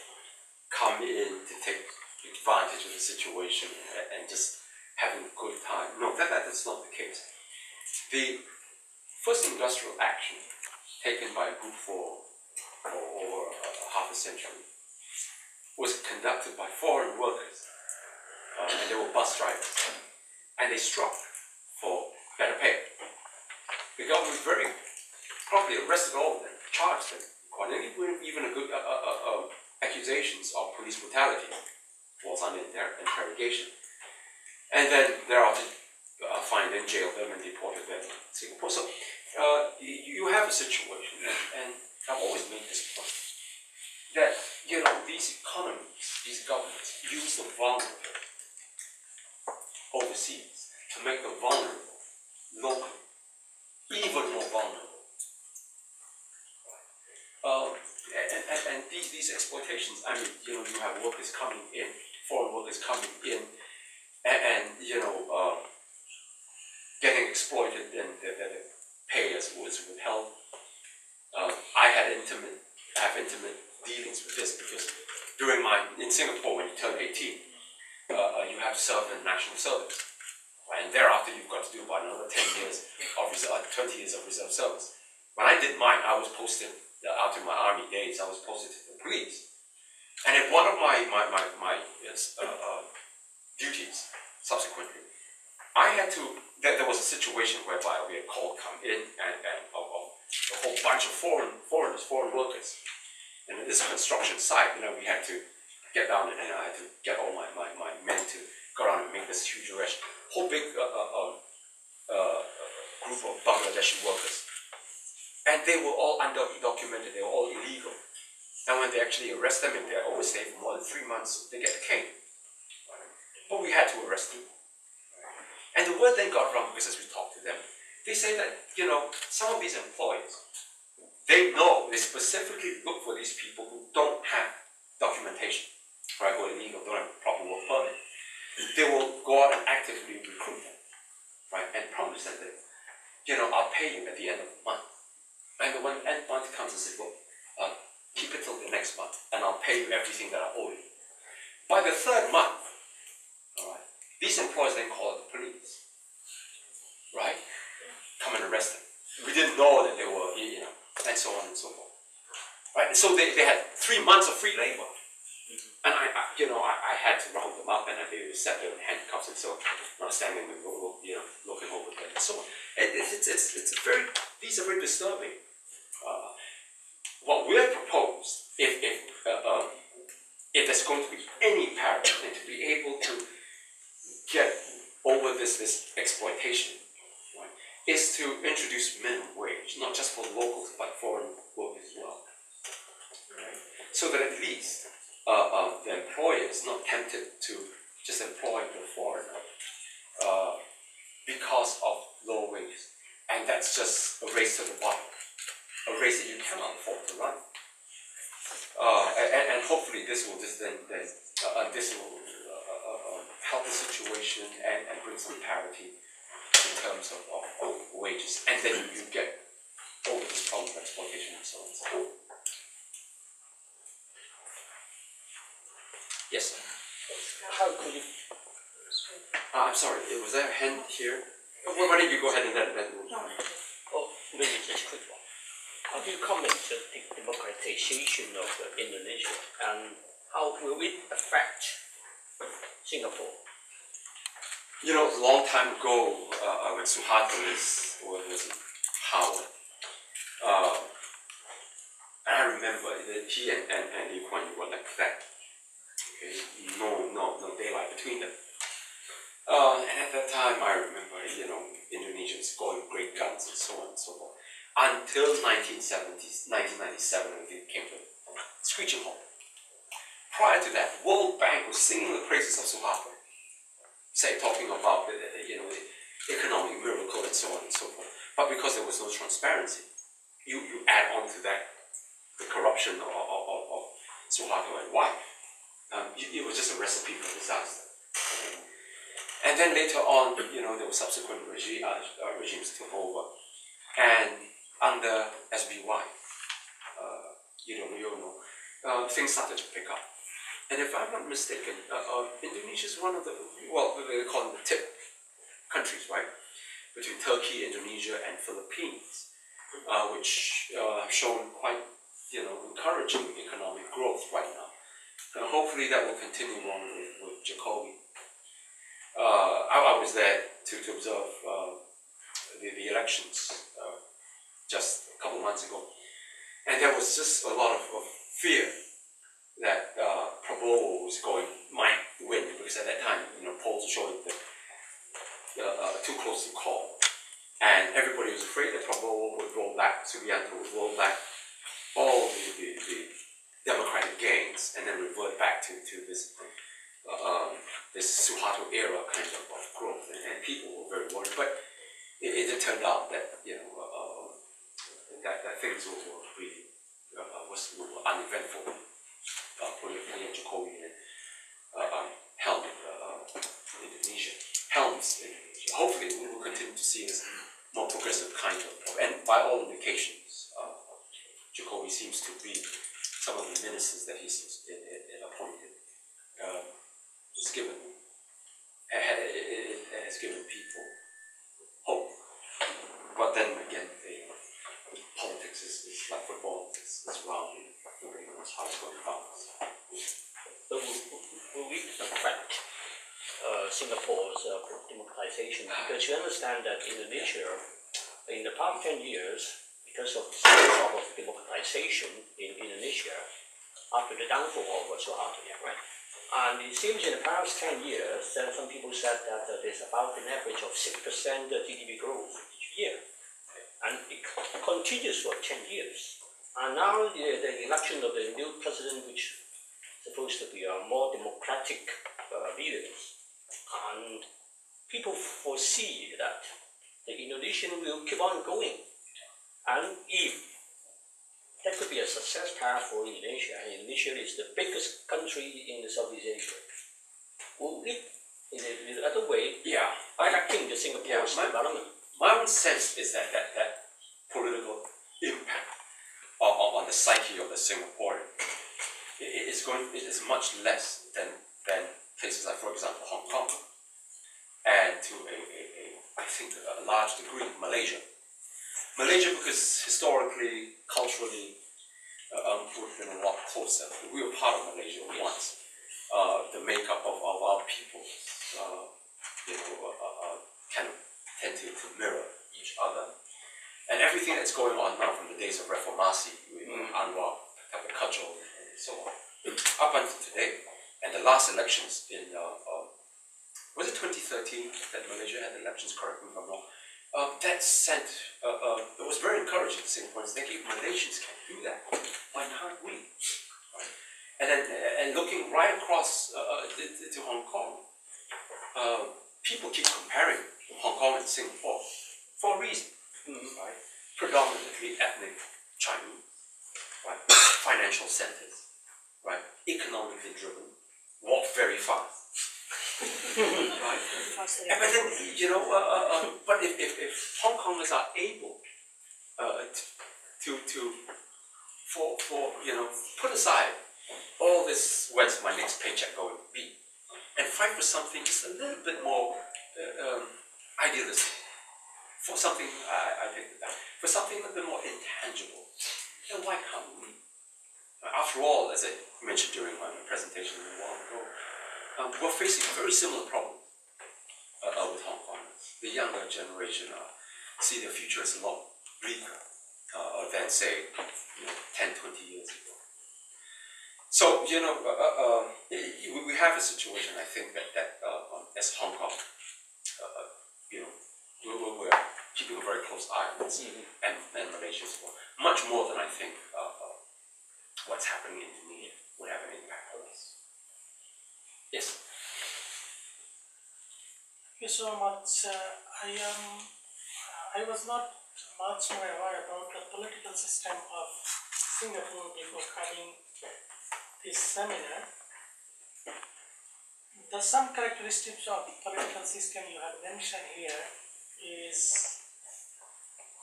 come in to take advantage of the situation and just having a good time. No, that's not the case. The first industrial action taken by a group for over half a century was conducted by foreign workers, and they were bus drivers, and they struck for better pay. The government very promptly arrested all of them, charged them, and even a good accusations of police brutality was under interrogation. And then thereafter fined them, jailed them, and deported them to Singapore. So you have a situation, and I've always made this point, that these economies, these governments use the vulnerable overseas to make the vulnerable locally even more vulnerable. And these exploitations, I mean, you have workers coming in, foreign workers coming in, and getting exploited, and the pay was withheld. I have intimate dealings with this, because in Singapore, when you turn 18, you have to serve in national service. Right? And thereafter, you've got to do about another 10 years of 20 years of reserve service. When I did mine, I was posted, after my army days, I was posted to the police. And in one of my duties, subsequently, I had to, there was a situation whereby we had called come in and of a whole bunch of foreign workers. And at this construction site, we had to get down and I had to get all my men to go around and make this huge arrest. Whole big group of Bangladeshi workers. And they were all undocumented, they were all illegal. And when they actually arrest them, if they're overstayed for more than 3 months, they get caned. But we had to arrest them. And the word then got around because as we talked to them, they say that, some of these employees, they specifically look for these people who don't have documentation, right, who are illegal, don't have a proper work permit. They will go out and actively recruit them, right, and promise them that, I'll pay you at the end of the month. And when the end month comes and say, well, keep it till the next month, and I'll pay you everything that I owe you. By the 3rd month, all right, these employees then call the police, right? Come and arrest them. We didn't know that they were, and so on and so forth. Right? And so they had 3 months of free labor. And I had to round them up and they set them in handcuffs and so on. I was standing with, looking over them and so on. These are very disturbing. What we have proposed, if there's going to be any parity, and to be able to get over this exploitation, right, is to introduce minimum wage, not just for locals but foreign workers as well, right? So that at least the employer is not tempted to just employ the foreigner because of low wages, and that's just a race to the bottom, a race that you cannot afford to run. And hopefully this will help the situation and bring some parity in terms of wages, and then you get over this problem of exploitation and so on and so on. Yes, sir. How could you? I'm sorry, was there a hand here? Why don't you go ahead and then Oh, maybe just quick one. How do you comment on the democratization of Indonesia, and how will it affect Singapore? A long time ago, when Suharto was in power, and I remember that he and Lee Kuan Yew were like that. Okay, no daylight between them. And at that time, I remember, Indonesians going great guns and so on and so forth. Until 1997, when they came to screeching halt. Prior to that, World Bank was singing the praises of Suharto, talking about the economic miracle and so on and so forth. But because there was no transparency, you add on to that the corruption of Suharto and wife. It was just a recipe for disaster. Okay? And then later on, there were subsequent regimes took over, and under SBY, things started to pick up. And if I'm not mistaken, Indonesia is one of the, they call them the tip countries, right? Between Turkey, Indonesia, and Philippines, which have shown quite, encouraging economic growth right now. Hopefully that will continue on with Jokowi. I was there to observe the elections just a couple months ago, and there was just a lot of fear that Prabowo might win, because at that time, polls were showing that too close to call, and everybody was afraid that Prabowo would roll back, Subianto would roll back all the democratic gains and then revert back to this Suharto era kind of growth, and people were very worried. But it turned out that that things were really were uneventful. William Jokowi helmed Indonesia. Hopefully, we will continue to see this more progressive kind of, and by all indications, Jokowi seems to be some of the ministers that he's appointed. Just given has given people hope. But then again, politics is like football, it's round, nobody knows how it's going to bounce. But will we affect Singapore's democratization? Because you understand that Indonesia, in the past 10 years, because of some of democratization in Indonesia, after the downfall of Soeharto, right? And it seems in the past 10 years, that some people said that there's about an average of 6% GDP growth each year. And it continues for 10 years. And now the election of the new president, which is supposed to be a more democratic leaders, and people foresee that the Indonesian will keep on going. And if that could be a success path for Indonesia, and Indonesia is the biggest country in the Southeast Asia, will it, in the other way, affecting the Singapore's development? My own sense is that political impact on the psyche of the Singaporean is much less than places like, for example, Hong Kong, and to I think a large degree Malaysia. Malaysia, because historically, culturally, we've been a lot closer. We were part of Malaysia once. The makeup of our people, kind of tend to mirror each other. And everything that's going on now from the days of Reformasi, with Anwar, Kajol, and so on, up until today, and the last elections in, was it 2013 that Malaysia had elections, correct me if I'm wrong? That sent, it was very encouraging to Singaporeans thinking, if Malaysians can do that, why can't we? Right? And then, looking right across to Hong Kong, people keep comparing Hong Kong and Singapore for a reason, right? Predominantly ethnic Chinese, right? Financial centers, right? Economically driven, walk very fast. Right. But then, but if Hong Kongers are able put aside all this, when's my next paycheck going to be, and fight for something just a little bit more idealistic, for something, I think that, for something a little bit more intangible, then why can't we? After all, as I mentioned during my presentation a while ago, we're facing a very similar problem with Hong Kong. The younger generation see their future as a lot bleaker than, say, 10, 20 years ago. So, we have a situation, I think, that as Hong Kong, we're keeping a very close eye on this, and Malaysia as well. Much more than I think what's happening in Indonesia would have an impact on us. Yes. Thank you so much. I was not much more aware about the political system of Singapore before coming this seminar. Some characteristics of political system you have mentioned here is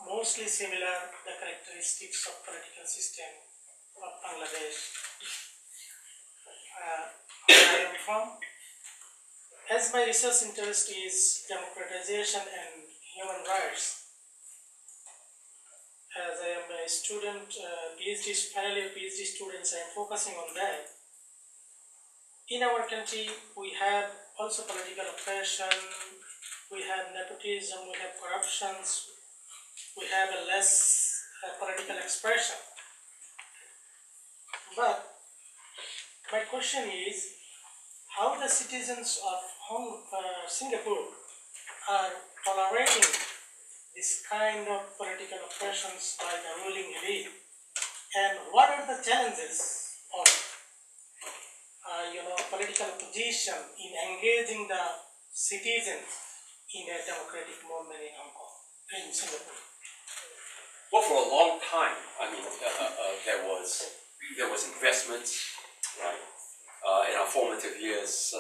mostly similar to the characteristics of political system of Bangladesh, where I am from. As my research interest is democratization and human rights, as I am a student, finally a PhD student, I am focusing on that. In our country, we have also political oppression, we have nepotism, we have corruptions, we have a less political expression. But my question is, how the citizens of Singapore are tolerating this kind of political oppressions by the ruling elite, and what are the challenges of political opposition in engaging the citizens in a democratic movement in Hong Kong, in Singapore? Well, for a long time, I mean, there was investments, right? In our formative years,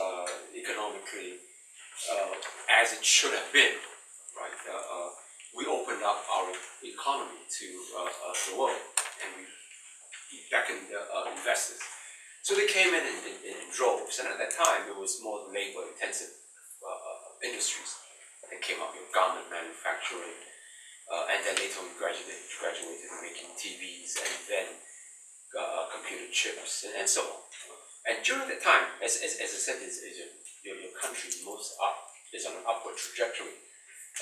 economically, as it should have been, right? We opened up our economy to the world, and we beckoned investors. So they came in droves, and at that time it was more labor-intensive industries. and came up with garment manufacturing, and then later we graduated making TVs and then computer chips and so on. And during that time, as I said, your country is on an upward trajectory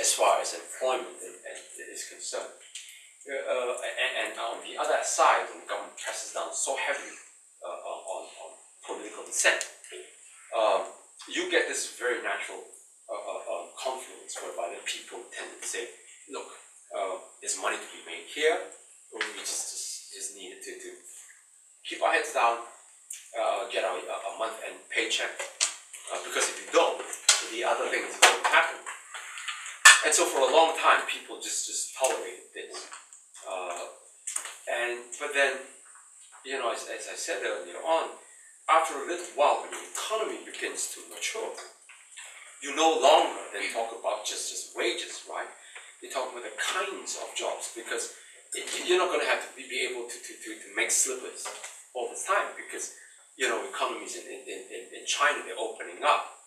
as far as employment is concerned. And on the other side, when the government presses down so heavily on political dissent, you get this very natural confluence whereby the people tend to say, look, there's money to be made here, we just need to keep our heads down, get our a month-end paycheck, because if you don't, the other thing is going to happen. And so for a long time, people just tolerated this. But then, as I said earlier on, after a little while, when the economy begins to mature, you no longer then talk about just wages, right? You talk about the kinds of jobs, because you're not going to have to be able to make slippers all the time, because economies in China, they're opening up.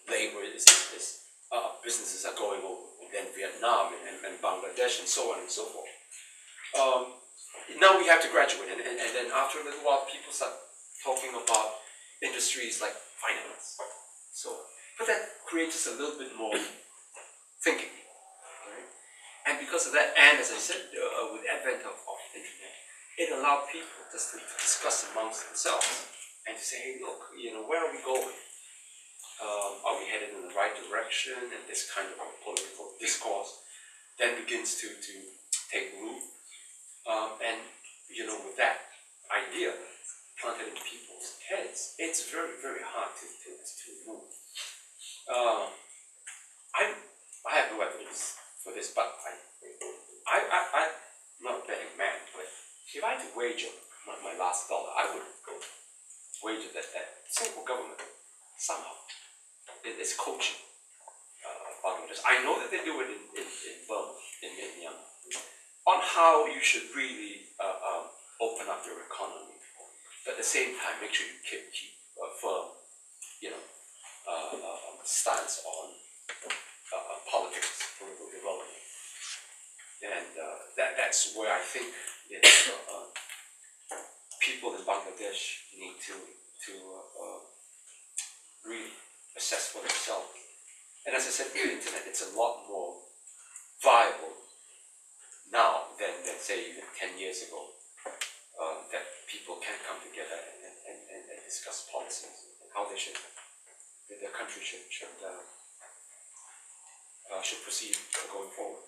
Labor businesses are going over, then Vietnam and Bangladesh and so on and so forth. Now we have to graduate, and then after a little while, people start talking about industries like finance. But that creates just a little bit more thinking, right? And because of that, and as I said, with the advent of internet, it allowed people just to discuss amongst themselves and to say, hey, look, where are we going? Are we headed in the right direction? And this kind of political discourse then begins to take root. And with that idea planted in people's heads, it's very, very hard to move. I have no evidence for this, but I'm not a betting man, but if I had to wager my last dollar, I would wager that Singapore government somehow is coaching Bangladesh. I know that they do it in Burma, in Myanmar, on how you should really open up your economy, but at the same time make sure you keep a firm, stance on politics, political development, and that's where I think people in Bangladesh need to really assess for themselves. And as I said, the internet, it's a lot more viable now than say even 10 years ago, that people can come together and discuss policies and how they their country should proceed going forward.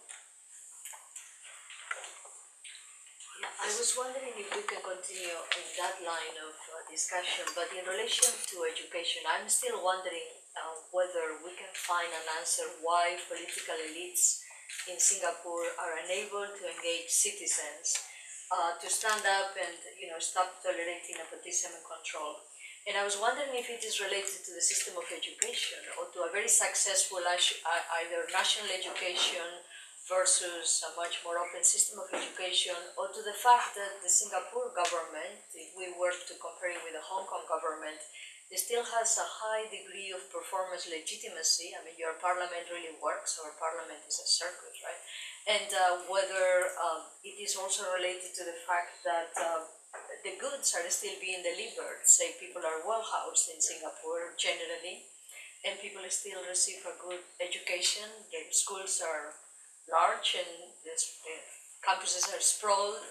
I was wondering if we can continue in that line of discussion, but in relation to education, I'm still wondering whether we can find an answer why political elites in Singapore are unable to engage citizens to stand up and stop tolerating nepotism and control. And I was wondering if it is related to the system of education or to a very successful either national education versus a much more open system of education, or to the fact that the Singapore government, if we were to compare it with the Hong Kong government, it still has a high degree of performance legitimacy. I mean, your parliament really works, our parliament is a circus, right? And whether it is also related to the fact that the goods are still being delivered, say people are well housed in Singapore generally, and people still receive a good education, the schools are large and the campuses are sprawled.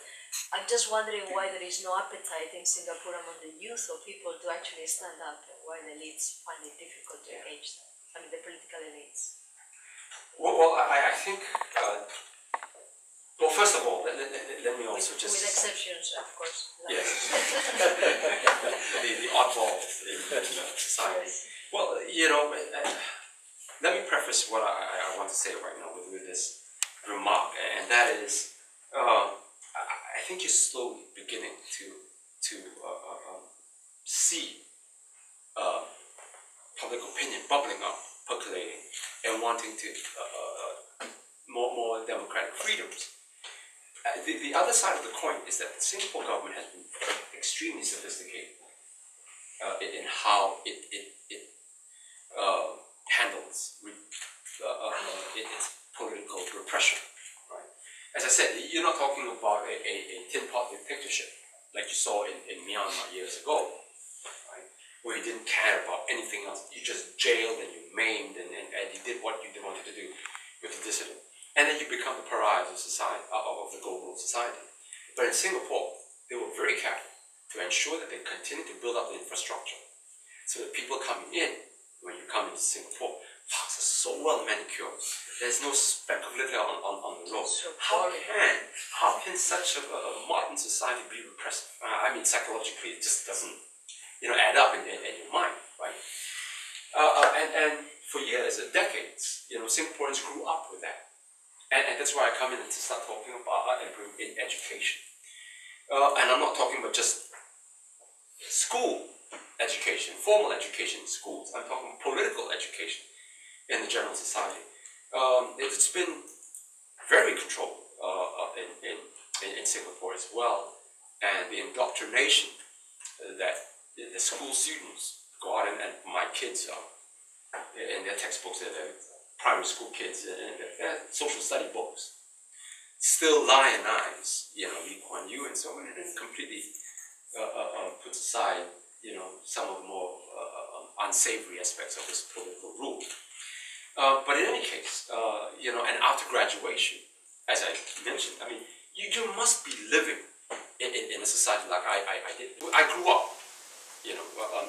I'm just wondering why there is no appetite in Singapore among the youth or people to actually stand up, and why the elites find it difficult to engage them, I mean the political elites. Well, I think, well, first of all, let me also With exceptions, of course. Yes. the oddballs in society. Yes. Well, let me preface what I want to say right now with this remark, and that is, I think you're slowly beginning to see public opinion bubbling up, percolating, and wanting to more democratic freedoms. The other side of the coin is that the Singapore government has been extremely sophisticated in how it handles I said, you're not talking about a tin pot dictatorship like you saw in Myanmar years ago, right? Where you didn't care about anything else. You just jailed and you maimed and you did what you wanted to do with the dissident. And then you become the pariahs of society, of the global society. But in Singapore, they were very careful to ensure that they continue to build up the infrastructure. So that people coming in, when you come into Singapore, parks are so well manicured. There's no speck of litter on the road. So How can such a modern society be repressive? I mean, psychologically, it just doesn't, add up in your mind, right? And for years, decades, Singaporeans grew up with that, and that's why I come in and to start talking about in education. And I'm not talking about just school education, formal education in schools. I'm talking political education in the general society. It's been very controlled in Singapore as well, and the indoctrination that the school students go out and my kids in their textbooks, their primary school kids, their social study books, still lionize, Lee Kuan Yew and so on, and completely puts aside, some of the more unsavory aspects of this political rule. But in any case, and after graduation, as I mentioned, I mean, you must be living in a society like I did. I grew up,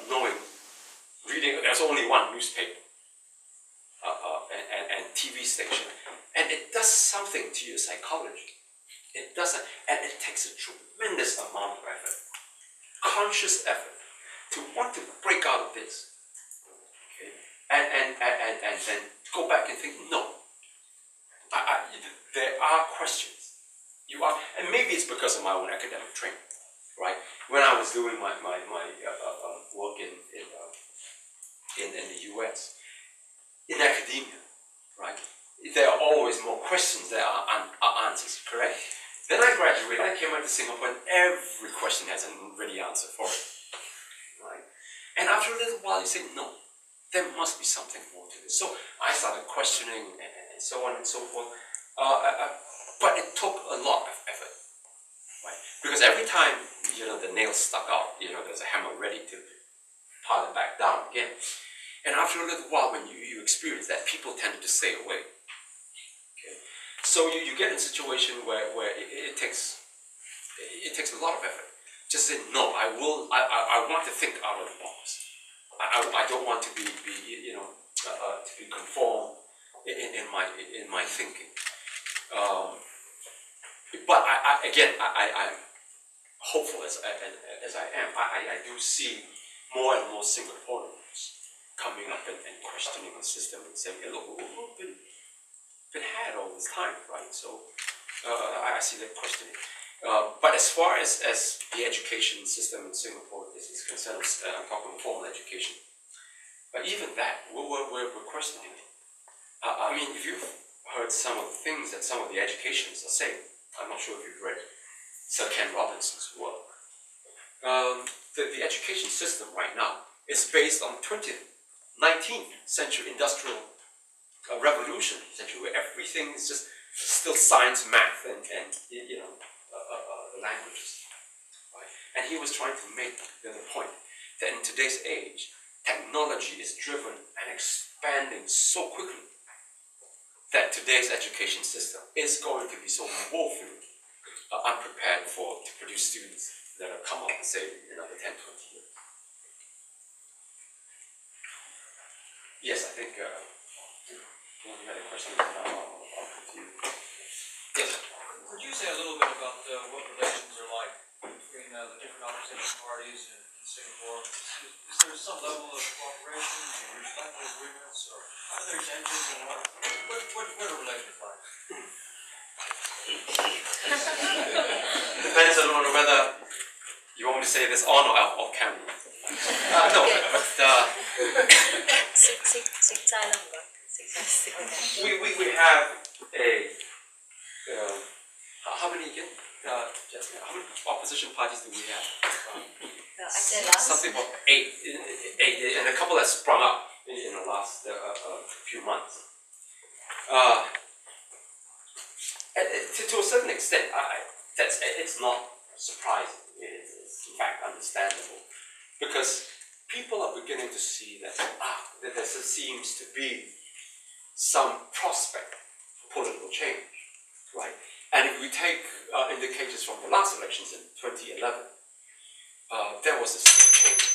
knowing, reading, there's only one newspaper and TV station, and it does something to your psychology. It doesn't, and it takes a tremendous amount of effort, conscious effort, to want to break out of this, okay? And then go back and think, no, there are questions. And maybe it's because of my own academic training, right? When I was doing my work in the US, in academia, right? There are always more questions than are answers, correct? Then I graduated, I came out to Singapore, and every question has a ready answer for it, right? And after a little while, you say, no, there must be something more to this. So I started questioning and so on and so forth. But it took a lot of effort, right? Because every time, the nail stuck out, there's a hammer ready to pile it back down again. And after a little while, when you experience that, people tended to stay away. Okay? So you get in a situation where it takes a lot of effort. Just say, no, I want to think out of the box. I don't want to be to be conformed in my thinking. But I'm hopeful as I am. I do see more and more Singaporeans coming up and questioning the system and saying, hey, look, we've been had all this time, right? So I see that questioning. But as far as the education system in Singapore is concerned, I'm talking formal education. But even that, we're questioning it. I mean, if you've heard some of the things that some of the educationists are saying, I'm not sure if you've read Sir Ken Robinson's work. The education system right now is based on 19th century industrial revolution, essentially, where everything is just still science, math, and the languages. Right? And he was trying to make the point that in today's age, technology is driven and expanding so quickly that today's education system is going to be so woefully unprepared to produce students that will come up and say in another 10, 20 years. Yes, I think you had a question, I'll put to you. Yes. Could you say a little bit about what relations are like between the different opposition parties in Singapore? Is there some level of cooperation, respectful agreements, or are there tensions, and what are relations like? Depends on whether you want me to say this on or off camera. No, but we have a how many again? Jessica, how many opposition parties do we have? Something about eight, and a couple that sprung up in the last few months. To a certain extent, extent, it's not surprising. It's in fact understandable, because people are beginning to see that there seems to be some prospect for political change, right? And if we take indicators from the last elections in 2011, there was a steep change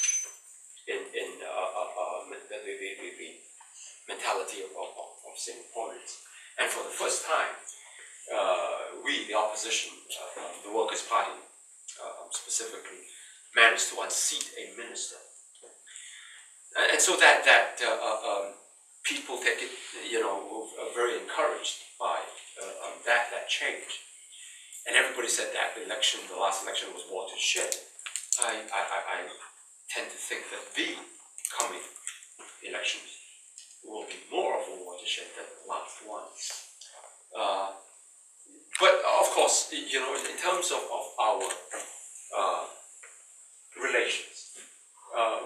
in the mentality of Singaporeans. And for the first time, we, the opposition, the Workers' Party specifically, managed to unseat a minister. And so that people take it, are very encouraged by that change. And everybody said that the last election was watershed. I tend to think that the coming elections will be more of a watershed than the last ones. But of course, in terms of our relations,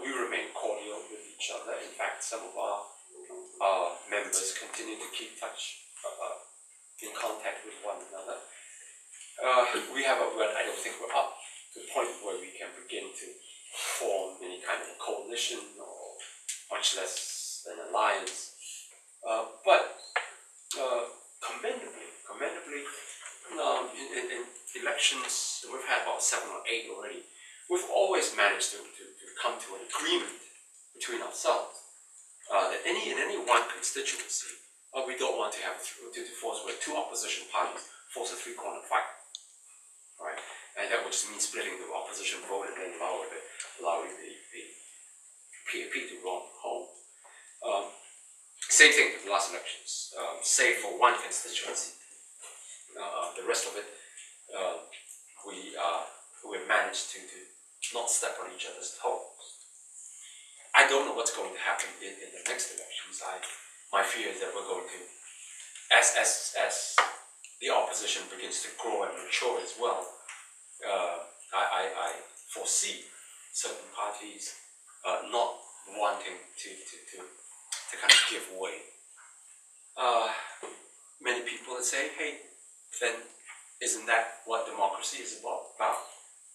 we remain cordial with each other. In fact, some of our members continue to keep in contact with one another. I don't think we're up to the point where we can begin to form any kind of coalition or much less an alliance. But commendably, in elections, we've had about 7 or 8 already. We've always managed to come to an agreement between ourselves that in any one constituency, we don't want to have to force where 2 opposition parties force a 3-corner fight, right? And that would just mean splitting the opposition vote and then allowing the PAP to run home. Same thing with the last elections, save for one constituency. The rest of it, we managed to not step on each other's toes. I don't know what's going to happen in the next elections. My fear is that we're going to, as the opposition begins to grow and mature as well, I foresee certain parties not wanting to kind of give way. Many people would say, hey, then isn't that what democracy is about,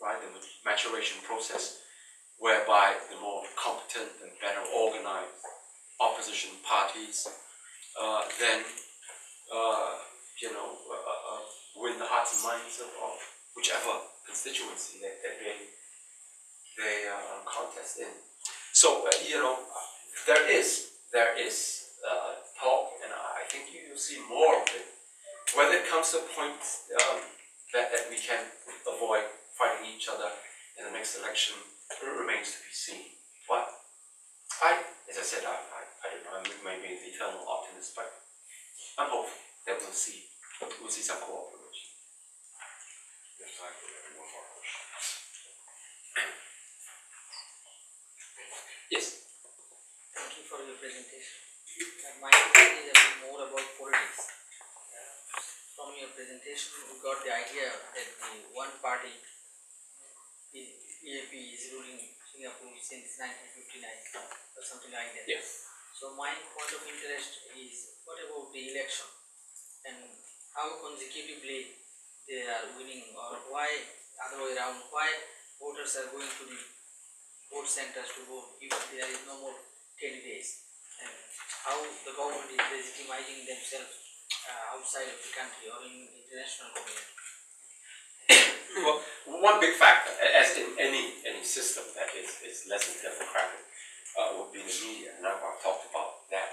right? The maturation process, whereby the more competent and better organized opposition parties then win the hearts and minds of whichever constituency that they contest in. So there is talk, and I think you'll see more of it. Whether it comes to a point that we can avoid fighting each other in the next election remains to be seen. But as I said, I don't know, I may be the eternal optimist, but I'm hopeful that we'll see some cooperation. We have time for maybe one more question. Yes. Thank you for your presentation. My question is a bit more about politics. From your presentation, we got the idea that the one party, EAP, is ruling Singapore since 1959 or something like that. Yes. So my point of interest is, what about the election and how consecutively they are winning, or why other way around, why voters are going to the vote centers to vote if there is no more 10 days, and how the government is legitimizing themselves outside of the country or in international community. Well, one big factor, as in any system that is less than democratic, would be the media, and I've talked about that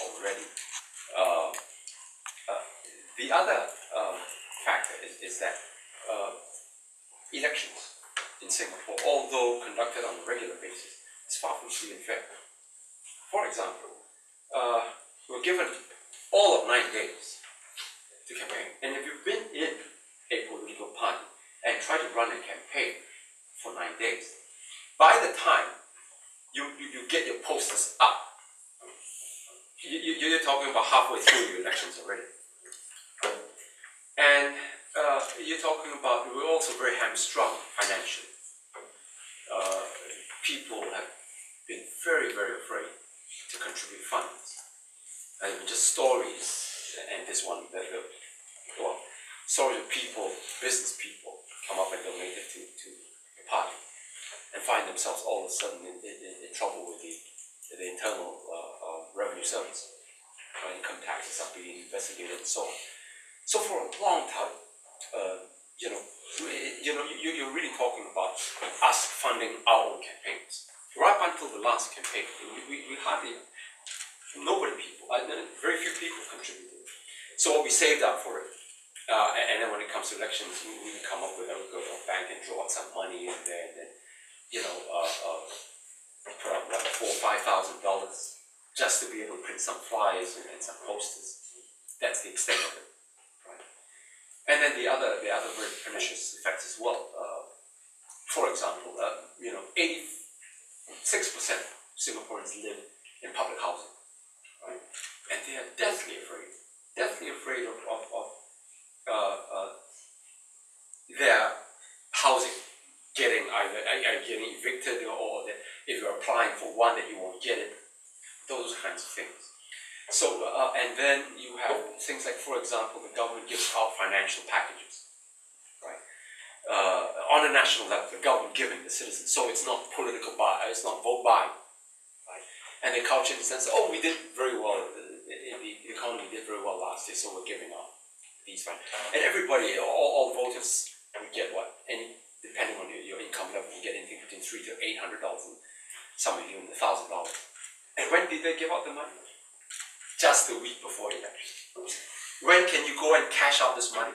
already. The other factor is that elections in Singapore, although conducted on a regular basis, is far from free and fair. For example, we're given all of 9 days to campaign, and if you've been in a political party and try to run a campaign for 9 days, by the time you get your posters up, you're talking about halfway through your elections already. And you're talking about, we're also very hamstrung financially. People have been very, very afraid to contribute funds. Just stories, and this one, go on. sort of people, business people, come up and donate it to the party, and find themselves all of a sudden in trouble with the internal revenue service. Income taxes are being investigated and so on. So for a long time, you're really talking about us funding our own campaigns. Right up until the last campaign, we hardly, very few people contributed. So what we saved up for it, and then when it comes to elections, we come up with, we go to a bank and draw out some money in there, and then, put up like $4,000 or $5,000 just to be able to print some flyers and some posters. That's the extent of it, right? And then the other very pernicious effects as well. For example, 86% of Singaporeans live in public housing, right? And they are deathly afraid of their housing getting getting evicted, or that if you're applying for one that you won't get it, those kinds of things. So, and then you have things like, for example, the government gives out financial packages, right? On a national level, the government giving the citizens, so it's not political buy, it's not vote buying, right? And they couch it in the sense, oh, we did very well, the economy did very well last year, so we're giving out these funds. And everybody, all voters, would get what? Depending on your income level, you get anything between $300 to $800, and some of you in the $1,000. And when did they give out the money? Just the week before the election. When can you go and cash out this money?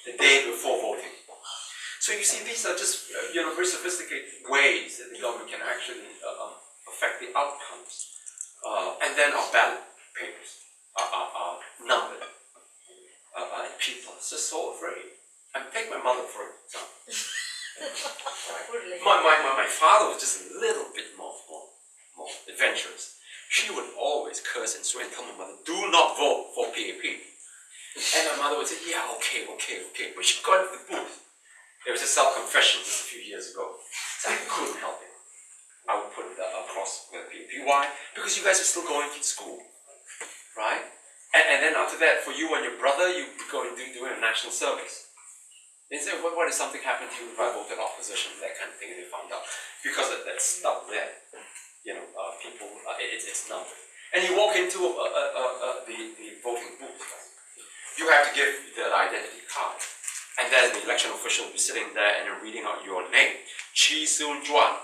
The day before voting. So you see, these are just very sophisticated ways that the government can actually affect the outcomes. And then our ballot papers are numbered. And people are just so afraid. And take my mother for example. My father was just a little bit more adventurous. She would always curse and swear and tell my mother, do not vote for PAP. And my mother would say, yeah, okay. But she got into the booth. There was a self-confession just a few years ago. So I couldn't help it. I would put it across with PAP. Why? Because you guys are still going to school, right? And then after that, for you and your brother, you go and do a national service. They say, what if something happened to you if I voted opposition, that kind of thing, and they found out. Because of that stuff there, people, it's numbered. And you walk into the voting booth, you have to give the identity card. And then the election official will be sitting there and reading out your name. Chi Soon Juan.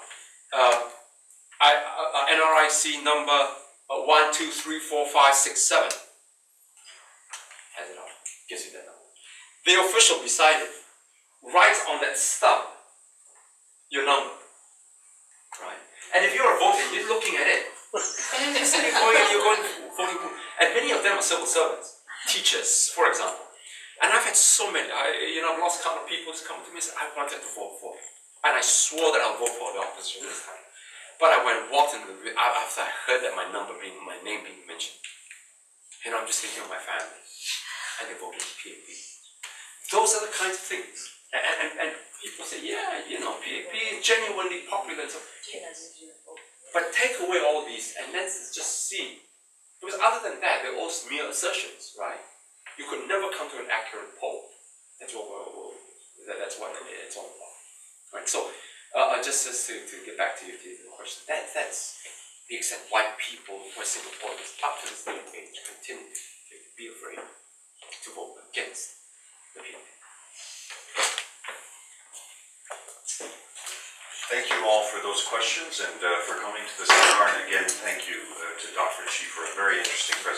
NRIC number 1234567. Has it out. Gives you that number. The official beside it writes on that stub your number, right? And if you're a voter, you're looking at it. And you're sitting you're going voting booth. And many of them are civil servants, teachers, for example. And I've had so many. I've lost a couple of people who's come to me and said, I wanted to vote for, and I swore that I'll vote for the opposition this time. But I went and walked into the after I heard that my name being mentioned. I'm just thinking of my family, and they voted for PAP. Those are the kinds of things. And people say, yeah, PAP is genuinely popular. So, but take away all these, and let's just see. Because other than that, they're all mere assertions, right? You could never come to an accurate poll. That's what it's all about, right? So, just to get back to your question, that's the extent why people, why Singaporeans, up to this day and age, continue to be afraid to vote against the PAP. Thank you all for those questions and for coming to the seminar. And again, thank you to Dr. Chi for a very interesting presentation.